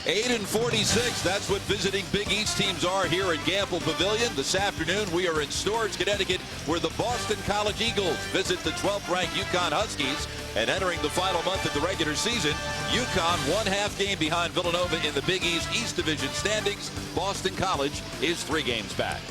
8-46. That's what visiting Big East teams are here at Gamble Pavilion. This afternoon, we are in Storrs, Connecticut, where the Boston College Eagles visit the 12th-ranked Uconn Huskies. And entering the final month of the regular season, Uconn 1/2 game behind Villanova in the Big East Division standings. Boston College is 3 games back.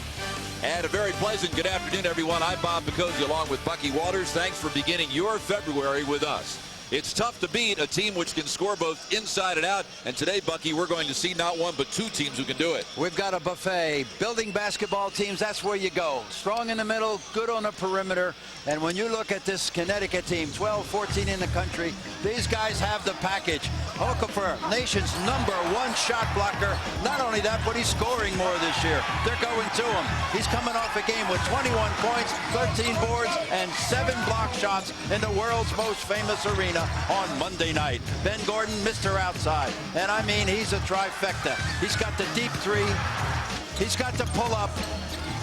And a very pleasant good afternoon, everyone. I'm Bob Picozzi along with Bucky Waters. Thanks for beginning your February with us. It's tough to beat a team which can score both inside and out. And today, Bucky, we're going to see not one but 2 teams who can do it. We've got a buffet. Building basketball teams, that's where you go. Strong in the middle, good on the perimeter. And when you look at this Connecticut team, 12-14 in the country, these guys have the package. Okafor, nation's #1 shot blocker. Not only that, but he's scoring more this year. They're going to him. He's coming off a game with 21 points, 13 boards, and 7 block shots in the world's most famous arena on Monday night. Ben Gordon, Mr. Outside. And I mean, he's a trifecta. He's got the deep 3. He's got the pull-up.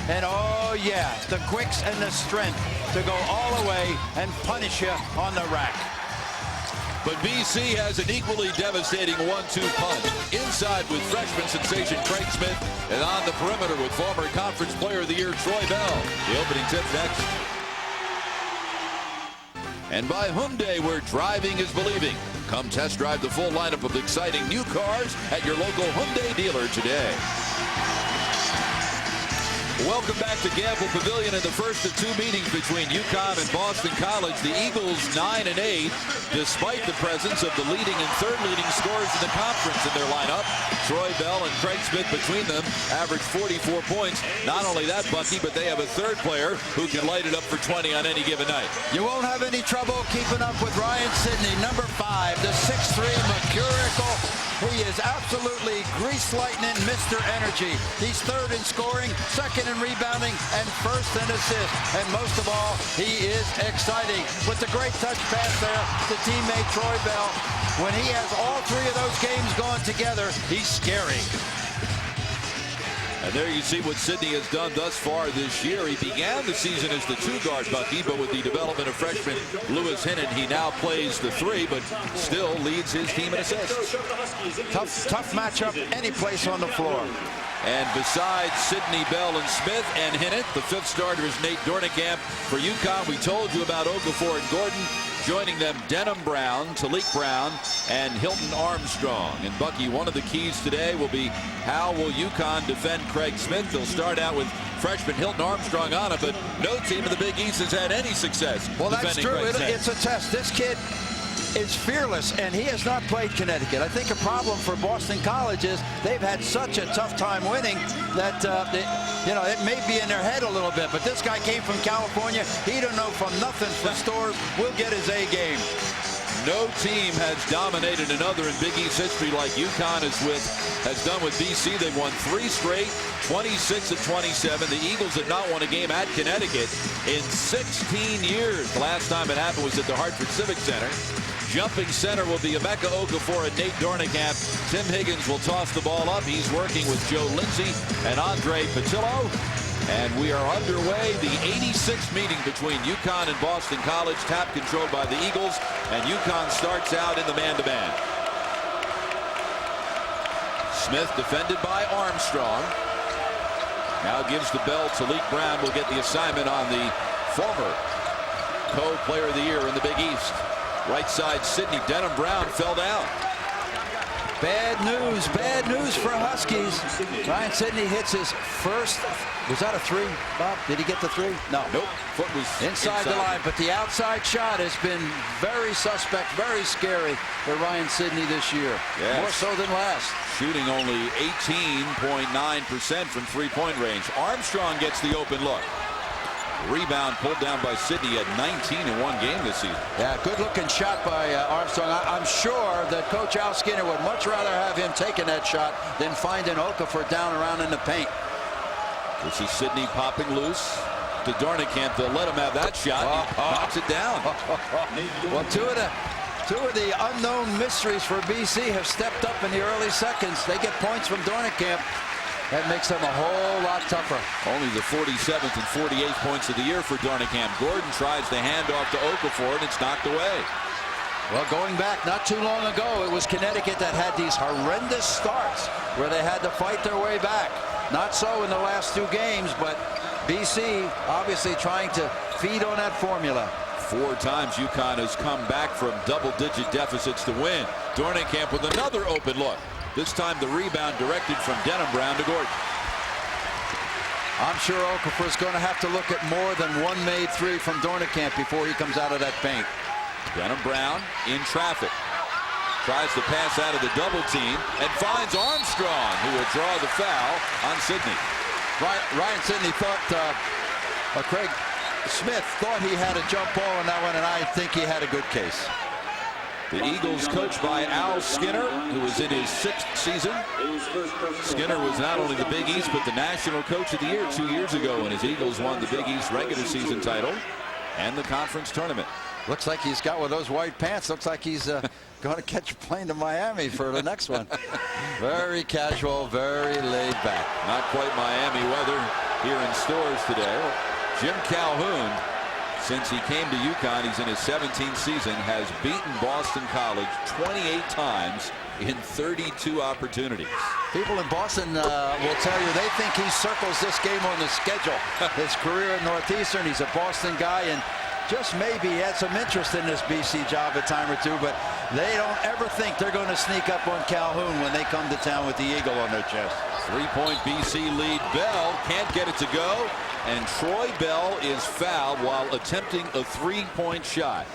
And oh yeah, the quicks and the strength to go all the way and punish you on the rack. But BC has an equally devastating 1-2 punch. Inside with freshman sensation Craig Smith, and on the perimeter with former Conference Player of the Year Troy Bell. The opening tip next. And by Hyundai, where driving is believing. Come test drive the full lineup of exciting new cars at your local Hyundai dealer today. Welcome back to Gamble Pavilion in the first of 2 meetings between Uconn and Boston College. The Eagles 9-8, despite the presence of the leading and third leading scorers in the conference in their lineup. Troy Bell and Craig Smith between them average 44 points. Not only that, Bucky, but they have a third player who can light it up for 20 on any given night. You won't have any trouble keeping up with Ryan Sidney, #5, the 6'3 Mercurical. He is absolutely grease lightning, Mr. Energy. He's 3rd in scoring, 2nd in rebounding, and 1st in assists. And most of all, he is exciting. With the great touch pass there to teammate Troy Bell. When he has all 3 of those games going together, he's scary. And there you see what Sidney has done thus far this year. He began the season as the 2-guard, Bucky, but with the development of freshman Lewis Hinnon, he now plays the 3, but still leads his team in assists. Tough matchup any place on the floor. And besides Sidney, Bell, and Smith and Hinnon, the 5th starter is Nate Dornicamp for Uconn. We told you about Okafor and Gordon. Joining them, Denham Brown, Talik Brown, and Hilton Armstrong. And Bucky, one of the keys today will be how will Uconn defend Craig Smith. They'll start out with freshman Hilton Armstrong on it, but no team in the Big East has had any success. Well, that's true. Craig Smith. It's a test. This kid is fearless, and he has not played Connecticut. I think a problem for Boston College is they've had such a tough time winning that it may be in their head a little bit. But this guy came from California. He don't know from nothing for Storrs. Will get his A game. No team has dominated another in Big East history like Uconn has done with BC. They've won 3 straight, 26 of 27. The Eagles have not won a game at Connecticut in 16 years. The last time it happened was at the Hartford Civic Center. Jumping center will be Emeka Okafor and Nate Dornicamp. Tim Higgins will toss the ball up. He's working with Joe Lindsay and Andre Patillo. And we are underway, the 86th meeting between Uconn and Boston College, tap controlled by the Eagles, and Uconn starts out in the man-to-man. Smith defended by Armstrong. Now gives the bell to Talik Brown. Will get the assignment on the former co-player of the year in the Big East. Right side, Sidney. Denham Brown fell down. Bad news for Huskies. Ryan Sidney hits his first. Was that a 3, Bob? Did he get the 3? No. Nope. Foot was inside the line, but the outside shot has been very suspect, very scary for Ryan Sidney this year. Yes. More so than last. Shooting only 18.9% from 3-point range. Armstrong gets the open look. Rebound pulled down by Sidney at 19 in 1 game this season. Yeah, good-looking shot by Armstrong. I'm sure that Coach Al Skinner would much rather have him taking that shot than finding Okafor down around in the paint. This is Sidney popping loose to Dornicamp. They'll let him have that shot. He knocks it down. Well, two of the unknown mysteries for BC have stepped up in the early seconds. They get points from Dornicamp. That makes them a whole lot tougher. Only the 47th and 48th points of the year for Dornicamp. Gordon tries the handoff to Okafor, and it's knocked away. Well, going back not too long ago, it was Connecticut that had these horrendous starts where they had to fight their way back. Not so in the last 2 games, but BC obviously trying to feed on that formula. 4 times Uconn has come back from double-digit deficits to win. Dornicamp with another open look. This time the rebound directed from Denham Brown to Gordon. I'm sure Okafor's going to have to look at more than one made 3 from Dornicamp before he comes out of that paint. Denham Brown in traffic. Tries to pass out of the double team and finds Armstrong, who will draw the foul on Sidney. Ryan Sidney thought Craig Smith thought he had a jump ball on that one, and I think he had a good case. The Eagles coached by Al Skinner, who is in his 6th season. Skinner was not only the Big East, but the National Coach of the Year 2 years ago when his Eagles won the Big East regular season title and the conference tournament. Looks like he's got one of those white pants. Looks like he's going to catch a plane to Miami for the next one. Very casual, very laid back. Not quite Miami weather here in stores today. Jim Calhoun, since he came to Uconn, he's in his 17th season, has beaten Boston College 28 times in 32 opportunities. People in Boston will tell you they think he circles this game on the schedule. His career at Northeastern, he's a Boston guy, and just maybe he had some interest in this BC job a time or 2, but they don't ever think they're going to sneak up on Calhoun when they come to town with the eagle on their chest. 3-point BC lead. Bell can't get it to go, and Troy Bell is fouled while attempting a 3-point shot.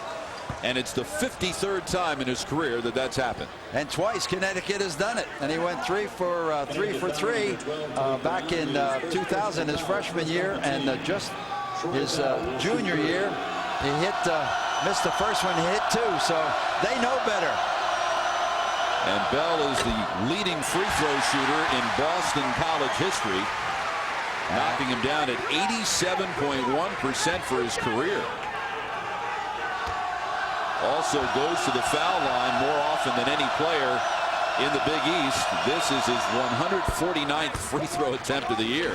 And it's the 53rd time in his career that that's happened. And twice Connecticut has done it. And he went 3 for 3 back in 2000, his freshman year, and just his junior year. He missed the first one, he hit 2, so they know better. And Bell is the leading free throw shooter in Boston College history, knocking him down at 87.1% for his career. Also goes to the foul line more often than any player in the Big East. This is his 149th free throw attempt of the year.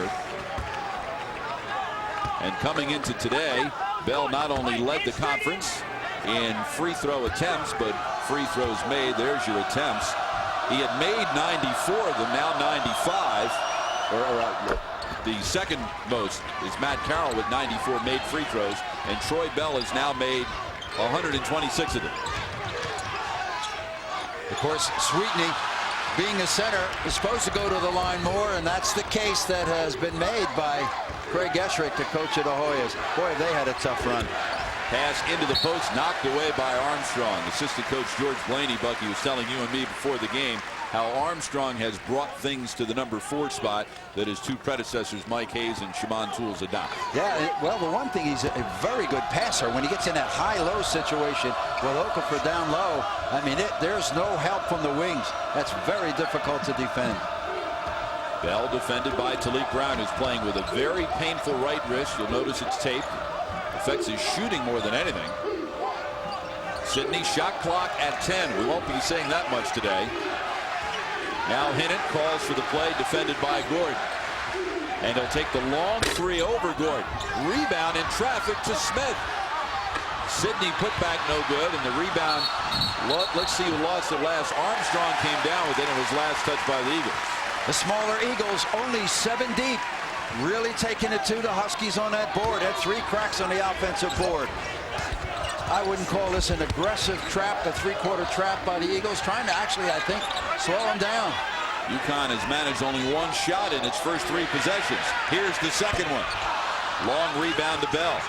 And coming into today, Bell not only led the conference in free throw attempts, but free throws made. There's your attempts. He had made 94 of them, now 95. The second most is Matt Carroll with 94 made free throws, and Troy Bell has now made 126 of them. Of course, Sweetney, being a center, is supposed to go to the line more, and that's the case that has been made by Craig Esherick, the coach of the Hoyas. Boy, they had a tough run. Pass into the post, knocked away by Armstrong. Assistant coach George Blaney, Bucky, was telling you and me before the game how Armstrong has brought things to the number 4 spot that his 2 predecessors, Mike Hayes and Shimon Tools, adopted. Yeah, well, the one thing, he's a very good passer. When he gets in that high-low situation with Okafor down low, I mean, there's no help from the wings. That's very difficult to defend. Bell defended by Talik Brown, who's playing with a very painful right wrist. You'll notice it's taped. Affects his shooting more than anything. Sidney, shot clock at 10. We won't be saying that much today. Now Hinnant calls for the play, defended by Gordon. And he'll take the long 3 over Gordon. Rebound in traffic to Smith. Sidney put back no good, and the rebound, let's see who lost it last. Armstrong came down with it and was last touched by the Eagles. The smaller Eagles only 7 deep. Really taking it to the Huskies on that board. Had 3 cracks on the offensive board. I wouldn't call this an aggressive trap, a 3-quarter trap by the Eagles, trying to actually, I think, slow them down. Uconn has managed only 1 shot in its first 3 possessions. Here's the second one. Long rebound to Bell.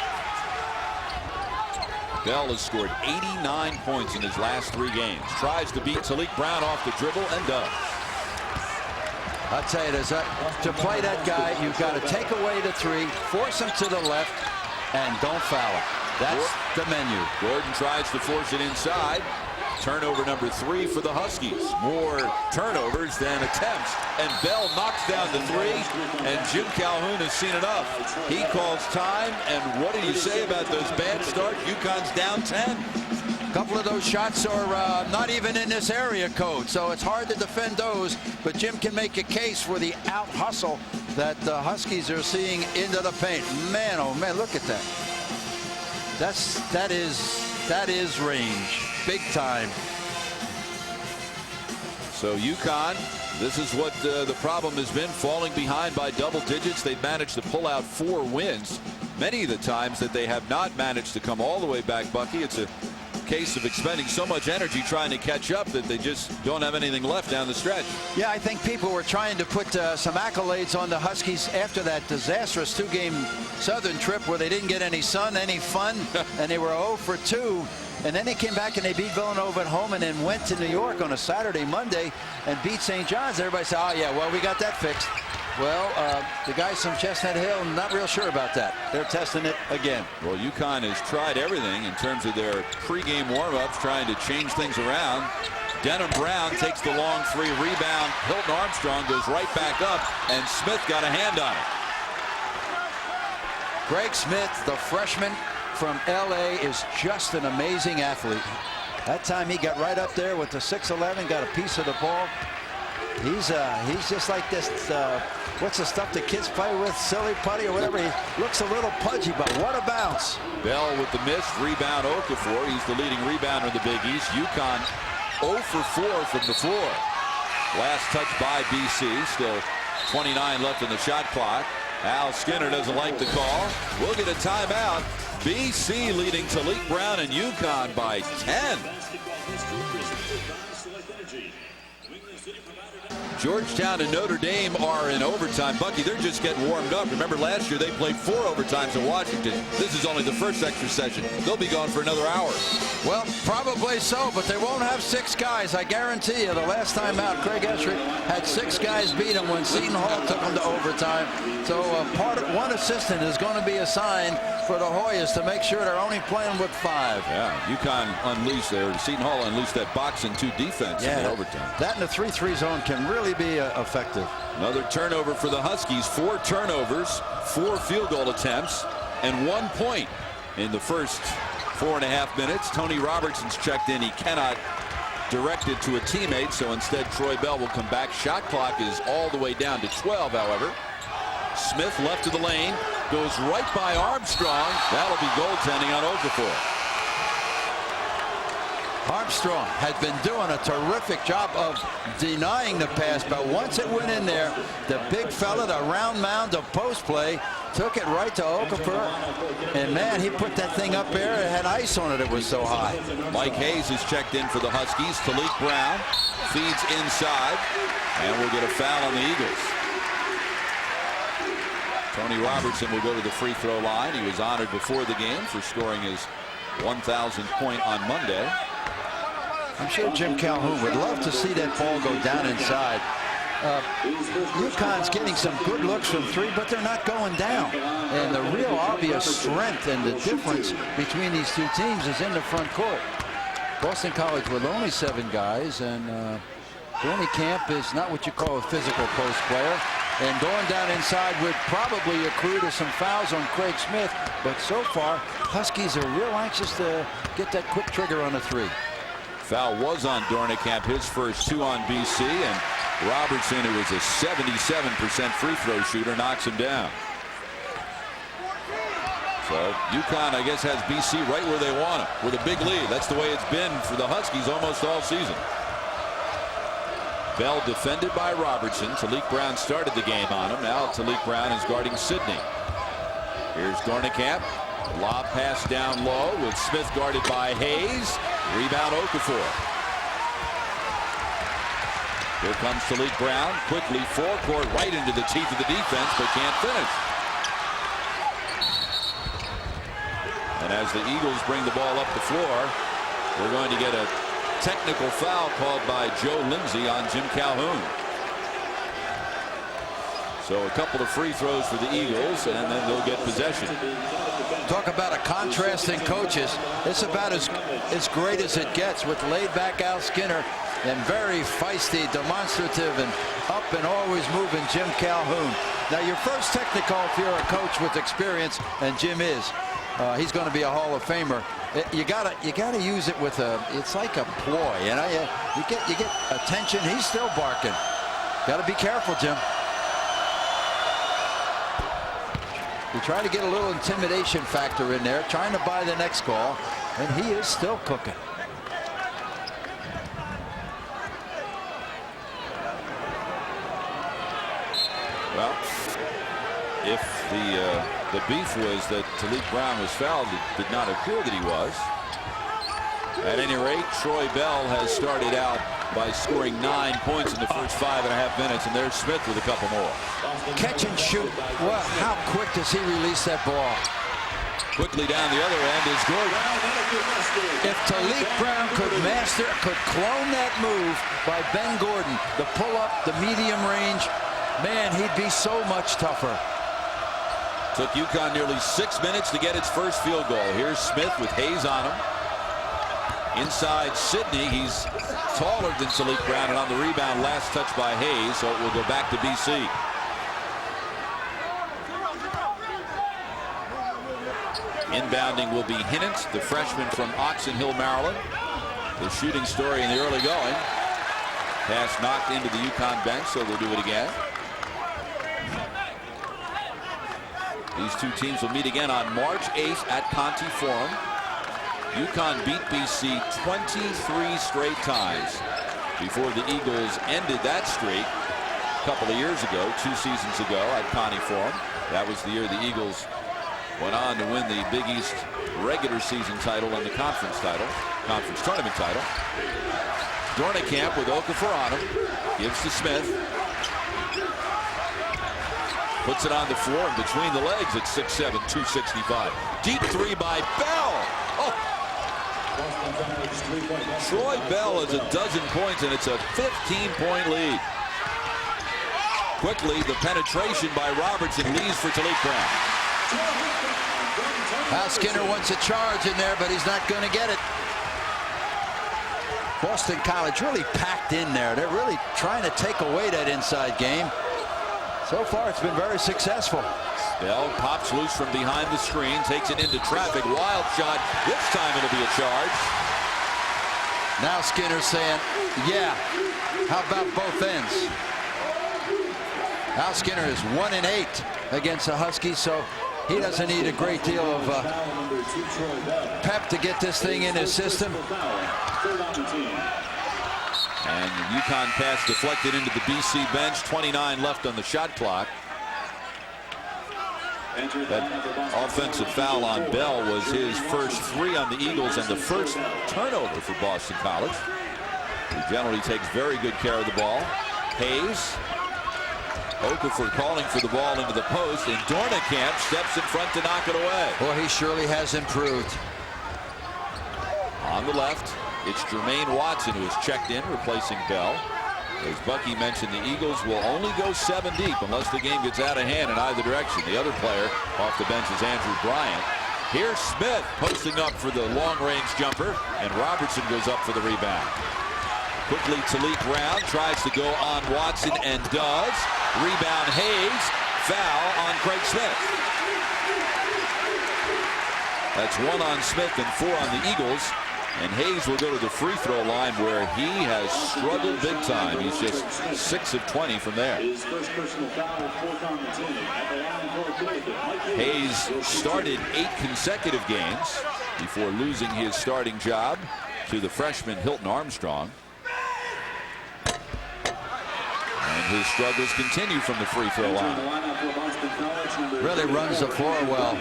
Bell has scored 89 points in his last 3 games. Tries to beat Talik Brown off the dribble and does. I'll tell you, to play that guy, you've got to take away the 3, force him to the left, and don't foul him. That's the menu. Gordon tries to force it inside. Turnover number 3 for the Huskies. More turnovers than attempts. And Bell knocks down the 3, and Jim Calhoun has seen enough. He calls time, and what do you say about those bad starts? Uconn's down 10. A couple of those shots are not even in this area code, so it's hard to defend those, but Jim can make a case for the out hustle that the Huskies are seeing into the paint. Man, oh man, look at that. That is range. big time. So Uconn, this is what the problem has been, falling behind by double digits. They've managed to pull out 4 wins. Many of the times that they have not managed to come all the way back, Bucky, it's a case of expending so much energy trying to catch up that they just don't have anything left down the stretch. Yeah, I think people were trying to put some accolades on the Huskies after that disastrous 2-game Southern trip where they didn't get any sun, any fun, and they were 0 for 2. And then they came back and they beat Villanova at home and then went to New York on a Saturday, Monday, and beat St. John's. Everybody said, oh, yeah, well, we got that fixed. Well, the guys from Chestnut Hill, not real sure about that. They're testing it again. Well, Uconn has tried everything in terms of their pregame warm-ups, trying to change things around. Denham Brown takes the long 3 rebound. Hilton Armstrong goes right back up, and Smith got a hand on it. Greg Smith, the freshman from L.A., is just an amazing athlete. That time he got right up there with the 6'11", got a piece of the ball. He's just like this, what's the stuff the kids play with, silly putty or whatever. He looks a little pudgy, but what a bounce. Bell with the miss, rebound Okafor. He's the leading rebounder in the Big East. Uconn 0 for 4 from the floor. Last touch by BC, still 29 left in the shot clock. Al Skinner doesn't like the call. We'll get a timeout. BC leading Talik Brown and Uconn by 10. Georgetown and Notre Dame are in overtime. Bucky, they're just getting warmed up. Remember last year they played 4 overtimes at Washington. This is only the first extra session. They'll be gone for another hour. Well, probably so, but they won't have 6 guys. I guarantee you, the last time out, Craig Escherick had 6 guys beat him when Seton Hall took him to overtime. So one assistant is going to be assigned for the Hoyas to make sure they're only playing with 5. Yeah, Uconn unleashed there. Seton Hall unleashed that box and 2 defense in the overtime. That and the 3-3 zone can really be effective. Another turnover for the Huskies. 4 turnovers, 4 field goal attempts, and 1 point in the first 4.5 minutes. Tony Robertson's checked in. He cannot direct it to a teammate, so instead Troy Bell will come back. Shot clock is all the way down to 12, however. Smith left to the lane, goes right by Armstrong. That'll be goaltending on Okafor. Armstrong had been doing a terrific job of denying the pass, but once it went in there, the big fella, the round mound of post play, took it right to Okafor, and man, he put that thing up there. It had ice on it. It was so high. Mike Hayes is checked in for the Huskies. Talik Brown feeds inside, and we'll get a foul on the Eagles. Tony Robertson will go to the free throw line. He was honored before the game for scoring his 1,000th point on Monday. I'm sure Jim Calhoun would love to see that ball go down inside. Uconn's getting some good looks from 3, but they're not going down. And the real obvious strength and the difference between these 2 teams is in the front court. Boston College with only 7 guys, and Bernie Camp is not what you call a physical post player. And going down inside would probably accrue to some fouls on Craig Smith. But so far, Huskies are real anxious to get that quick trigger on a 3. Foul was on Dornicamp, his first 2 on BC, and Robertson, who is a 77% free throw shooter, knocks him down. So Uconn, I guess, has BC right where they want it, with a big lead. That's the way it's been for the Huskies almost all season. Bell defended by Robertson. Talik Brown started the game on him. Now Talik Brown is guarding Sidney. Here's Dornicamp. Lob pass down low with Smith guarded by Hayes. Rebound Okafor. Here comes Talik Brown. Quickly forecourt right into the teeth of the defense, but can't finish. And as the Eagles bring the ball up the floor, we're going to get a technical foul called by Joe Lindsay on Jim Calhoun. So a couple of free throws for the Eagles, and then they'll get possession. Talk about a contrast in coaches. It's about as great as it gets with laid-back Al Skinner and very feisty, demonstrative, and up and always moving Jim Calhoun. Now, your first technical, if you're a coach with experience, and Jim is, he's going to be a Hall of Famer. You gotta use it with it's like a ploy, you know. You get attention. He's still barking. Got to be careful, Jim. You try to get a little intimidation factor in there, trying to buy the next call, and he is still cooking. Well, if the beef was that Talik Brown was fouled, it did not appear that he was. At any rate, Troy Bell has started out by scoring 9 points in the first 5.5 minutes, and there's Smith with a couple more. Catch and shoot. Well, how quick does he release that ball? Quickly down the other end is Gordon. If Talik Brown could clone that move by Ben Gordon, the pull-up, the medium range, man, he'd be so much tougher. Took Uconn nearly 6 minutes to get its first field goal. Here's Smith with Hayes on him. Inside Sidney, he's taller than Talik Brown, and on the rebound, last touch by Hayes, so it will go back to BC. Inbounding will be Hinnant, the freshman from Oxon Hill, Maryland. The shooting story in the early going. Pass knocked into the Uconn bench, so they'll do it again. These two teams will meet again on March 8th at Conti Forum. Uconn beat BC 23 straight times before the Eagles ended that streak a couple of years ago, 2 seasons ago at Conti Forum. That was the year the Eagles went on to win the Big East regular season title and the conference tournament title. Dornicamp with Okafor on him, gives to Smith. Puts it on the floor and between the legs at 6'7", 265. Deep three by Bell. Oh. Troy Bell has 12 points, and it's a 15-point lead. Quickly, the penetration by Robertson leaves for Talik Brown. Al Skinner wants a charge in there, but he's not going to get it. Boston College really packed in there. They're really trying to take away that inside game. So far, it's been very successful. Bell pops loose from behind the screen, takes it into traffic. Wild shot. This time it'll be a charge. Now Skinner's saying, yeah, how about both ends? Al Skinner is 1-8 against the Huskies, so he doesn't need a great deal of pep to get this thing in his system. And the Uconn pass deflected into the BC bench. 29 left on the shot clock. That offensive foul on Bell was his first 3 on the Eagles and the first turnover for Boston College. He generally takes very good care of the ball. Hayes. Okafor calling for the ball into the post, and Dornicamp steps in front to knock it away. Well, he surely has improved. On the left, it's Jermaine Watson who is checked in, replacing Bell. As Bucky mentioned, the Eagles will only go 7 deep unless the game gets out of hand in either direction. The other player off the bench is Andrew Bryant. Here's Smith posting up for the long-range jumper, and Robertson goes up for the rebound. Quickly, Talik Brown tries to go on Watson and does. Rebound Hayes. Foul on Craig Smith. That's 1 on Smith and 4 on the Eagles. And Hayes will go to the free throw line where he has struggled big time. He's just 6 of 20 from there. Hayes started 8 consecutive games before losing his starting job to the freshman Hilton Armstrong. And his struggles continue from the free throw line. Really runs the floor well.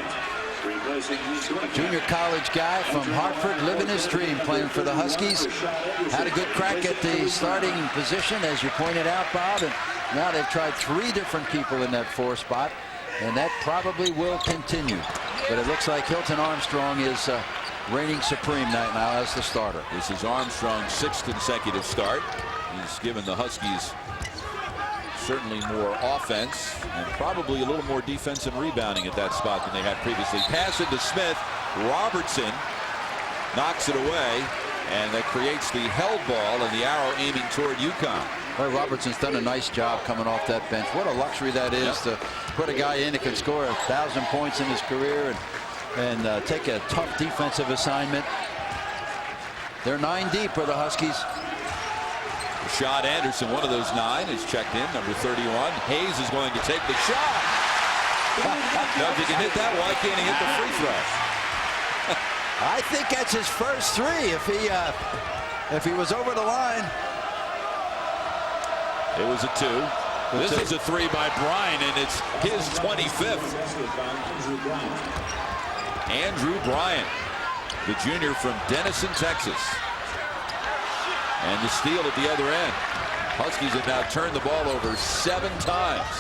Junior college guy from Hartford, living his dream, playing for the Huskies. Had a good crack at the starting position, as you pointed out, Bob. And now they've tried 3 different people in that 4 spot, and that probably will continue. But it looks like Hilton Armstrong is reigning supreme now as the starter. This is Armstrong's 6th consecutive start. He's given the Huskies certainly more offense and probably a little more defense and rebounding at that spot than they had previously. Pass into Smith. Robertson knocks it away, and that creates the held ball and the arrow aiming toward Uconn. Well, Robertson's done a nice job coming off that bench. What a luxury that is to put a guy in that can score 1,000 points in his career and take a tough defensive assignment. They're 9 deep for the Huskies. Rashad Anderson, one of those 9, is checked in, number 31. Hayes is going to take the shot. Now, if he can hit that, why can't he hit the free throw? I think that's his first 3 if he was over the line. It was a 2. This is a three by Bryant, and it's his 25th. Andrew Bryant, the junior from Denison, Texas. And the steal at the other end. Huskies have now turned the ball over 7 times.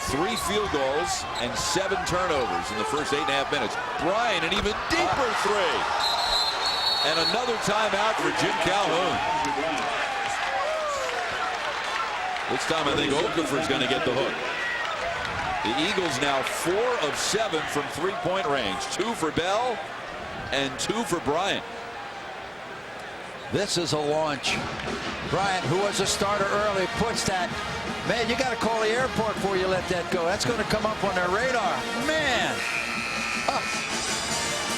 3 field goals and 7 turnovers in the first 8.5 minutes. Bryant, an even deeper three. And another timeout for Jim Calhoun. This time I think Okafor's going to get the hook. The Eagles now 4 of 7 from 3-point range. 2 for Bell and 2 for Bryant. This is a launch. Bryant, who was a starter early, puts that. Man, you got to call the airport before you let that go. That's going to come up on their radar. Man.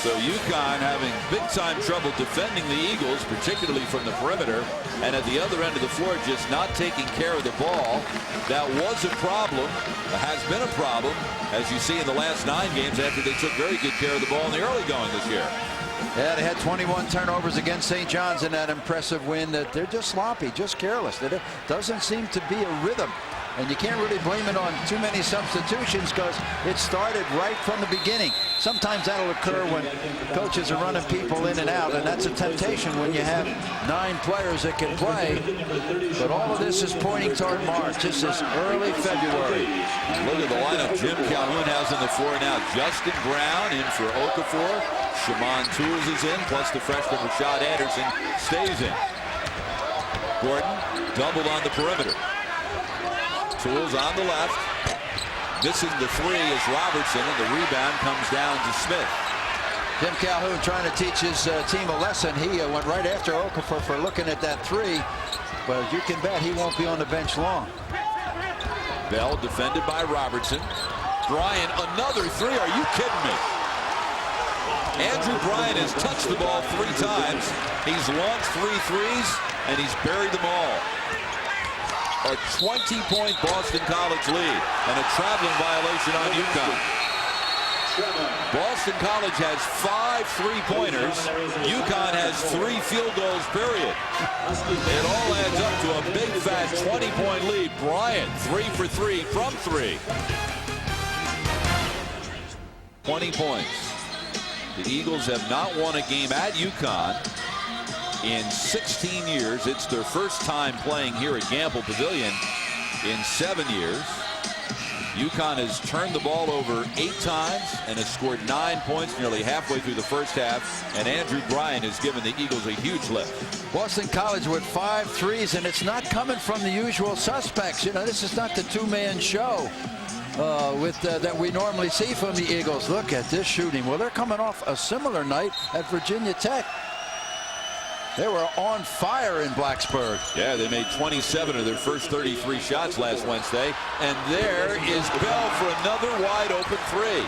So Uconn having big-time trouble defending the Eagles, particularly from the perimeter, and at the other end of the floor just not taking care of the ball. That was a problem, has been a problem, as you see in the last 9 games after they took very good care of the ball in the early going this year. Yeah, they had 21 turnovers against St. John's in that impressive win. That they're just sloppy, just careless. There doesn't seem to be a rhythm. And you can't really blame it on too many substitutions because it started right from the beginning. Sometimes that'll occur when coaches are running people in and out, and that's a temptation when you have 9 players that can play. But all of this is pointing toward March. This is early February. Look at the lineup Jim Calhoun has on the floor now. Justin Brown in for Okafor. Shimon Tools is in, plus the freshman Rashad Anderson stays in. Gordon doubled on the perimeter. Tools on the left. Missing the 3 is Robertson, and the rebound comes down to Smith. Jim Calhoun trying to teach his team a lesson. He went right after Okafor for looking at that 3, but you can bet he won't be on the bench long. Bell defended by Robertson. Bryant, another 3. Are you kidding me? Andrew Bryant has touched the ball 3 times. He's launched 3 threes, and he's buried them all. A 20-point Boston College lead and a traveling violation on Uconn. Boston College has 5 3-pointers. Uconn has 3 field goals, period. It all adds up to a big, fat 20-point lead. Bryant, 3 for 3 from 3. 20 points. The Eagles have not won a game at Uconn in 16 years. It's their first time playing here at Gamble Pavilion in 7 years. Uconn has turned the ball over 8 times and has scored 9 points nearly halfway through the first half. And Andrew Bryant has given the Eagles a huge lift. Boston College with 5 threes, and it's not coming from the usual suspects. You know, this is not the 2-man show that we normally see from the Eagles. Look at this shooting. Well, they're coming off a similar night at Virginia Tech. They were on fire in Blacksburg. Yeah, they made 27 of their first 33 shots last Wednesday. And there is Bell for another wide open 3.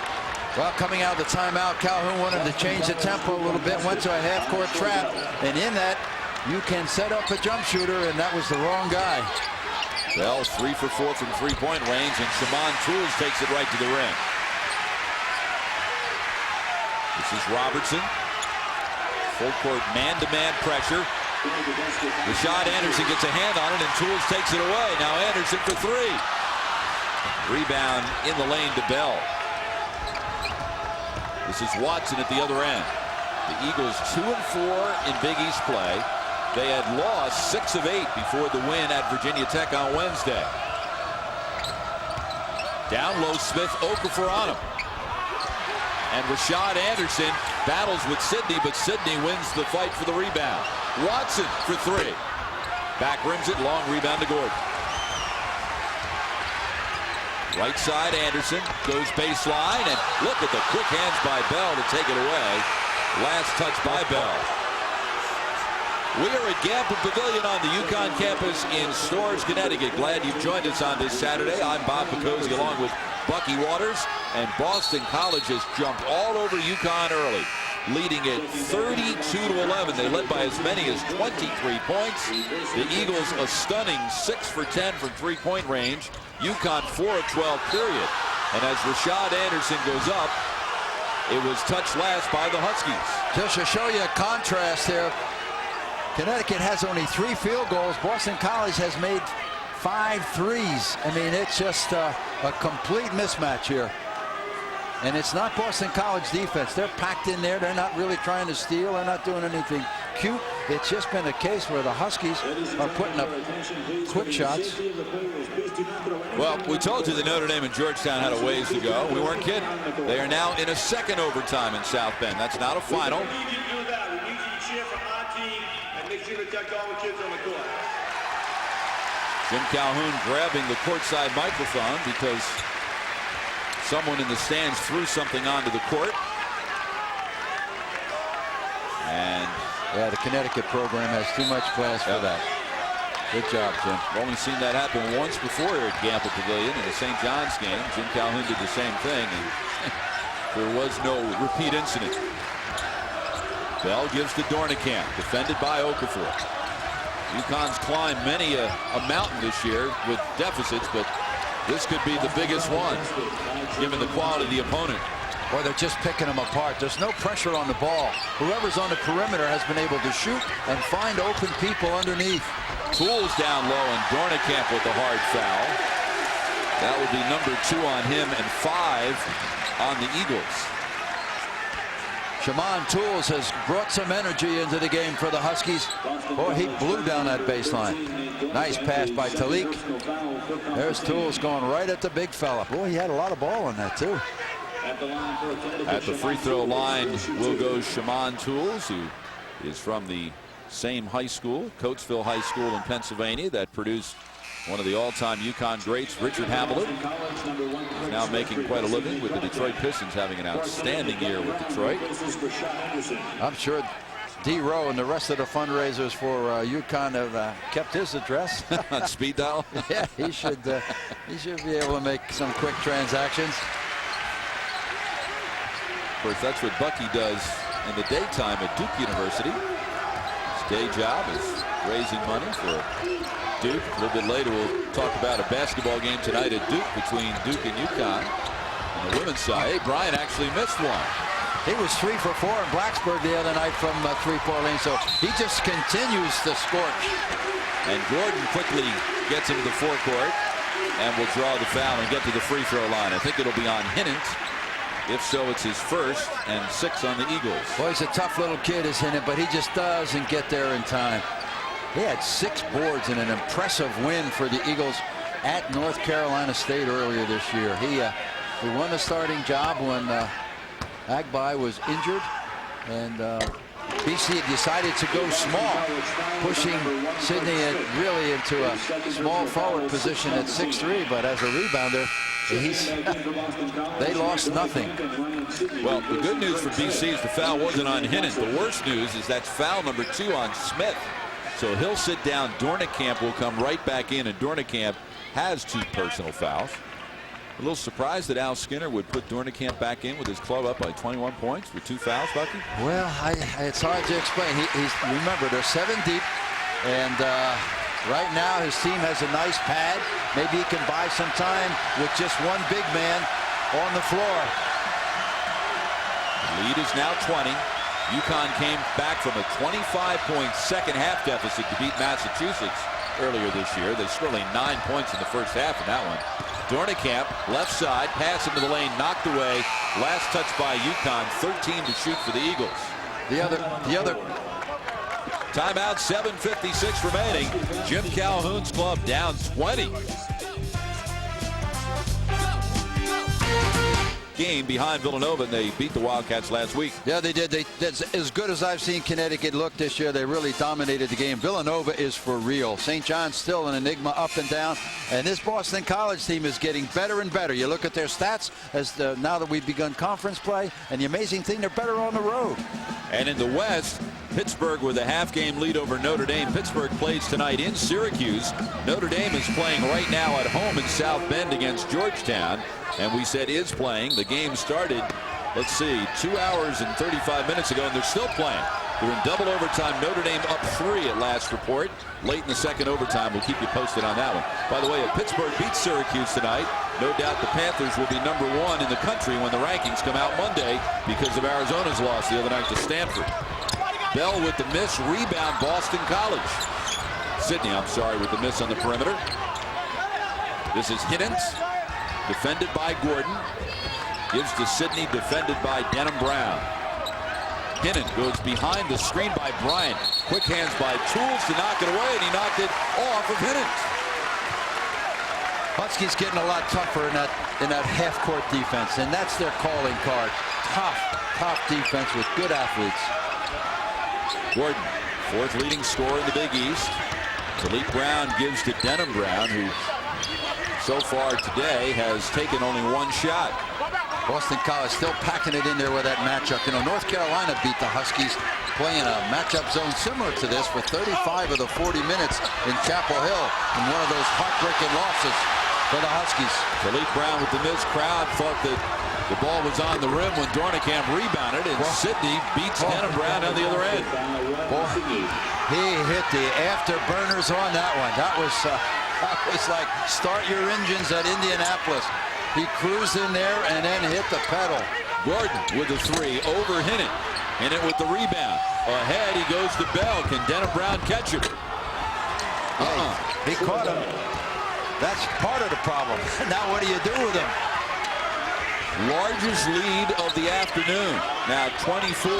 Well, coming out of the timeout, Calhoun wanted to change the tempo a little bit, went to a half-court trap. And in that, you can set up a jump shooter, and that was the wrong guy. Bell 3 for 4 from 3-point range, and Shimon Tools takes it right to the rim. This is Robertson. Full court man-to-man pressure. Rashad Anderson gets a hand on it, and Tools takes it away. Now Anderson for 3. Rebound in the lane to Bell. This is Watson at the other end. The Eagles 2 and 4 in Big East play. They had lost 6 of 8 before the win at Virginia Tech on Wednesday. Down low, Smith, Okafor on him. And Rashad Anderson battles with Sidney, but Sidney wins the fight for the rebound. Watson for 3. Back rims it, long rebound to Gordon. Right side, Anderson goes baseline, and look at the quick hands by Bell to take it away. Last touch by Bell. We are at Gamble Pavilion on the Uconn campus in Storrs, Connecticut. Glad you've joined us on this Saturday. I'm Bob Picozzi along with Bucky Waters. And Boston College has jumped all over Uconn early, leading it 32-11. They led by as many as 23 points. The Eagles a stunning 6 for 10 from 3-point range. Uconn 4 of 12, period. And as Rashad Anderson goes up, it was touched last by the Huskies. Just to show you a contrast there, Connecticut has only 3 field goals. Boston College has made 5 threes. I mean, it's just a complete mismatch here. And it's not Boston College defense. They're packed in there. They're not really trying to steal. They're not doing anything cute. It's just been a case where the Huskies are putting up quick shots. Well, we told you that Notre Dame and Georgetown had a ways to go. We weren't kidding. They are now in a second overtime in South Bend. That's not a final. Jim Calhoun grabbing the courtside microphone because someone in the stands threw something onto the court. And yeah, the Connecticut program has too much class for that. Good job, Jim. We've only seen that happen once before here at Gamble Pavilion in the St. John's game. Jim Calhoun did the same thing, and there was no repeat incident. Bell gives to Dornekamp, defended by Okafor. Uconn's climbed many a mountain this year with deficits, but this could be the biggest one, given the quality of the opponent. Boy, they're just picking them apart. There's no pressure on the ball. Whoever's on the perimeter has been able to shoot and find open people underneath. Tools down low, and Dornekamp with the hard foul. That would be number 2 on him and 5 on the Eagles. Shaman Tools has brought some energy into the game for the Huskies. Boy, he blew down that baseline. Nice pass by Talik. There's Tools going right at the big fella. Boy, he had a lot of ball on that, too. At the free throw line will go Shaman Tools, who is from the same high school, Coatesville High School in Pennsylvania, that produced one of the all-time Uconn greats, Richard Hamilton. He's now making quite a living with the Detroit Pistons, having an outstanding year with Detroit. I'm sure D. Rowe and the rest of the fundraisers for Uconn have kept his address. On speed dial? Yeah, he should be able to make some quick transactions. Of course, that's what Bucky does in the daytime at Duke University. His day job is raising money for Duke. A little bit later, we'll talk about a basketball game tonight at Duke between Duke and Uconn. On the women's side, hey, Bryant actually missed one. He was 3 for 4 in Blacksburg the other night from 3-point lane, so he just continues to scorch. And Gordon quickly gets into the forecourt and will draw the foul and get to the free throw line. I think it'll be on Hinnant. If so, it's his first, and 6 on the Eagles. Boy, he's a tough little kid, is Hinnant, but he just doesn't get there in time. He had 6 boards in an impressive win for the Eagles at North Carolina State earlier this year. He won the starting job when Agbai was injured, and BC decided to go small, pushing Sydney really into a small forward position at 6'3", but as a rebounder, they lost nothing. Well, the good news for BC is the foul wasn't on Hinnant. The worst news is that's foul number 2 on Smith. So he'll sit down. Dornekamp will come right back in, and Dornekamp has 2 personal fouls. A little surprised that Al Skinner would put Dornekamp back in with his club up by 21 points with 2 fouls, Bucky. Well, it's hard to explain. Remember, they're 7 deep, and right now his team has a nice pad. Maybe he can buy some time with just one big man on the floor. Lead is now 20. Uconn came back from a 25-point second half deficit to beat Massachusetts earlier this year. They scored only 9 points in the first half in that one. Dornekamp, left side, pass into the lane, knocked away. Last touch by Uconn, 13 to shoot for the Eagles. The other timeout, 7:56 remaining. Jim Calhoun's club down 20. Game behind Villanova, and they beat the Wildcats last week. Yeah, they did. That's as good as I've seen Connecticut look this year. They really dominated the game. Villanova is for real. St. John's still an enigma up and down, and this Boston College team is getting better and better. You look at their stats now that we've begun conference play, and the amazing thing, they're better on the road. And in the West, Pittsburgh with a half-game lead over Notre Dame. Pittsburgh plays tonight in Syracuse. Notre Dame is playing right now at home in South Bend against Georgetown. And we said is playing. The game started, let's see, 2 hours and 35 minutes ago, and they're still playing. They're in double overtime. Notre Dame up 3 at last report. Late in the second overtime. We'll keep you posted on that one. By the way, if Pittsburgh beats Syracuse tonight, no doubt the Panthers will be number 1 in the country when the rankings come out Monday because of Arizona's loss the other night to Stanford. Bell with the miss. Rebound, Boston College. Sydney, I'm sorry, with the miss on the perimeter. This is Hiddens, defended by Gordon. Gives to Sidney, defended by Denham Brown. Hiddens goes behind the screen by Bryant. Quick hands by Tools to knock it away, and he knocked it off of Hiddens. Huskies getting a lot tougher in that half-court defense, and that's their calling card. Tough defense with good athletes. Gordon, fourth leading scorer in the Big East. Talib Brown gives to Denham Brown, who so far today has taken only one shot. Boston College still packing it in there with that matchup. You know, North Carolina beat the Huskies playing a matchup zone similar to this for 35 of the 40 minutes in Chapel Hill, in one of those heartbreaking losses for the Huskies. Talib Brown with the missed crowd thought that the ball was on the rim when Dornicamp rebounded, and Sidney beats Denham Brown on the other end. Boy, he hit the afterburners on that one. That was like start your engines at Indianapolis. He cruised in there and then hit the pedal. Gordon with the three over Hinnant. Hinnant with the rebound. Ahead he goes to Bell. Can Denham Brown catch him? He caught him. That's part of the problem. Now what do you do with him? Largest lead of the afternoon. Now 24.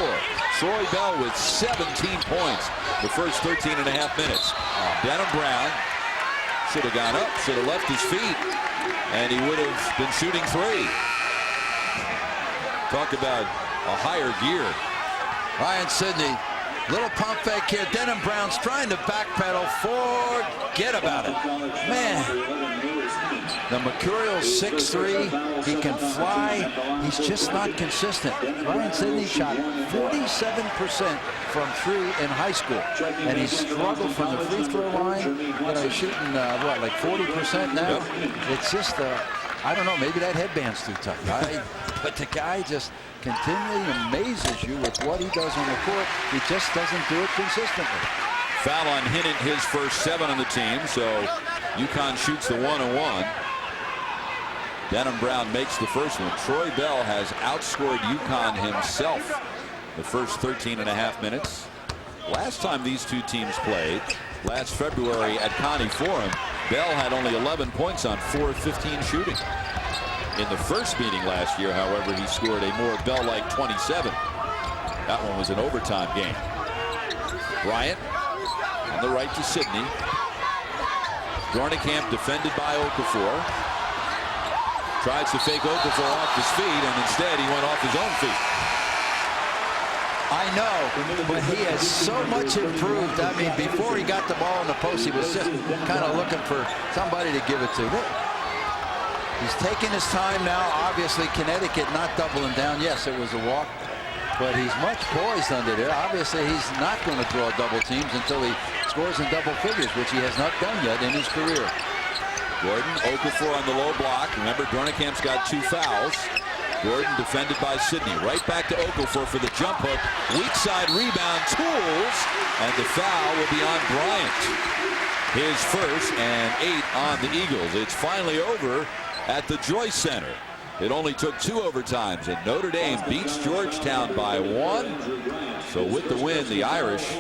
Troy Bell with 17 points the first 13 and a half minutes. Denham Brown should have gone up, should have left his feet, and he would have been shooting three. Talk about a higher gear. Ryan Sidney, little pump fake here. Denham Brown's trying to backpedal. Forget about it. Man, the Mercurial's 6'3". He can fly. He's just not consistent. Ryan Sidney shot 47% from three in high school, and he struggled from the free throw line. You know, he's shooting what, like 40% now. Yep. It's just I don't know. Maybe that headband's too tight. But the guy just continually amazes you with what he does on the court. He just doesn't do it consistently. Foul on Hinnant, his first 7 on the team, so Uconn shoots the 1-on-1. Denham Brown makes the first one. Troy Bell has outscored Uconn himself the first 13 and a half minutes. Last time these two teams played, last February at Connie Forum, Bell had only 11 points on 4 of 15 shooting. In the first meeting last year, however, he scored a more Bell-like 27. That one was an overtime game. Bryant on the right to Sidney. Dornicamp defended by Okafor. Tries to fake Okafor off his feet, and instead he went off his own feet. I know, but he has so much improved. I mean, before he got the ball in the post, he was just kind of looking for somebody to give it to. He's taking his time now. Obviously, Connecticut not doubling down. Yes, it was a walk, but he's much poised under there. Obviously, he's not going to draw double teams until he scores in double figures, which he has not done yet in his career. Gordon, Okafor on the low block. Remember, Dornicamp's got 2 fouls. Gordon defended by Sidney. Right back to Okafor for the jump hook. Weak side rebound, Tools, and the foul will be on Bryant. His first, and 8 on the Eagles. It's finally over at the Joyce Center. It only took 2 overtimes, and Notre Dame beats Georgetown by 1. So with the win, the Irish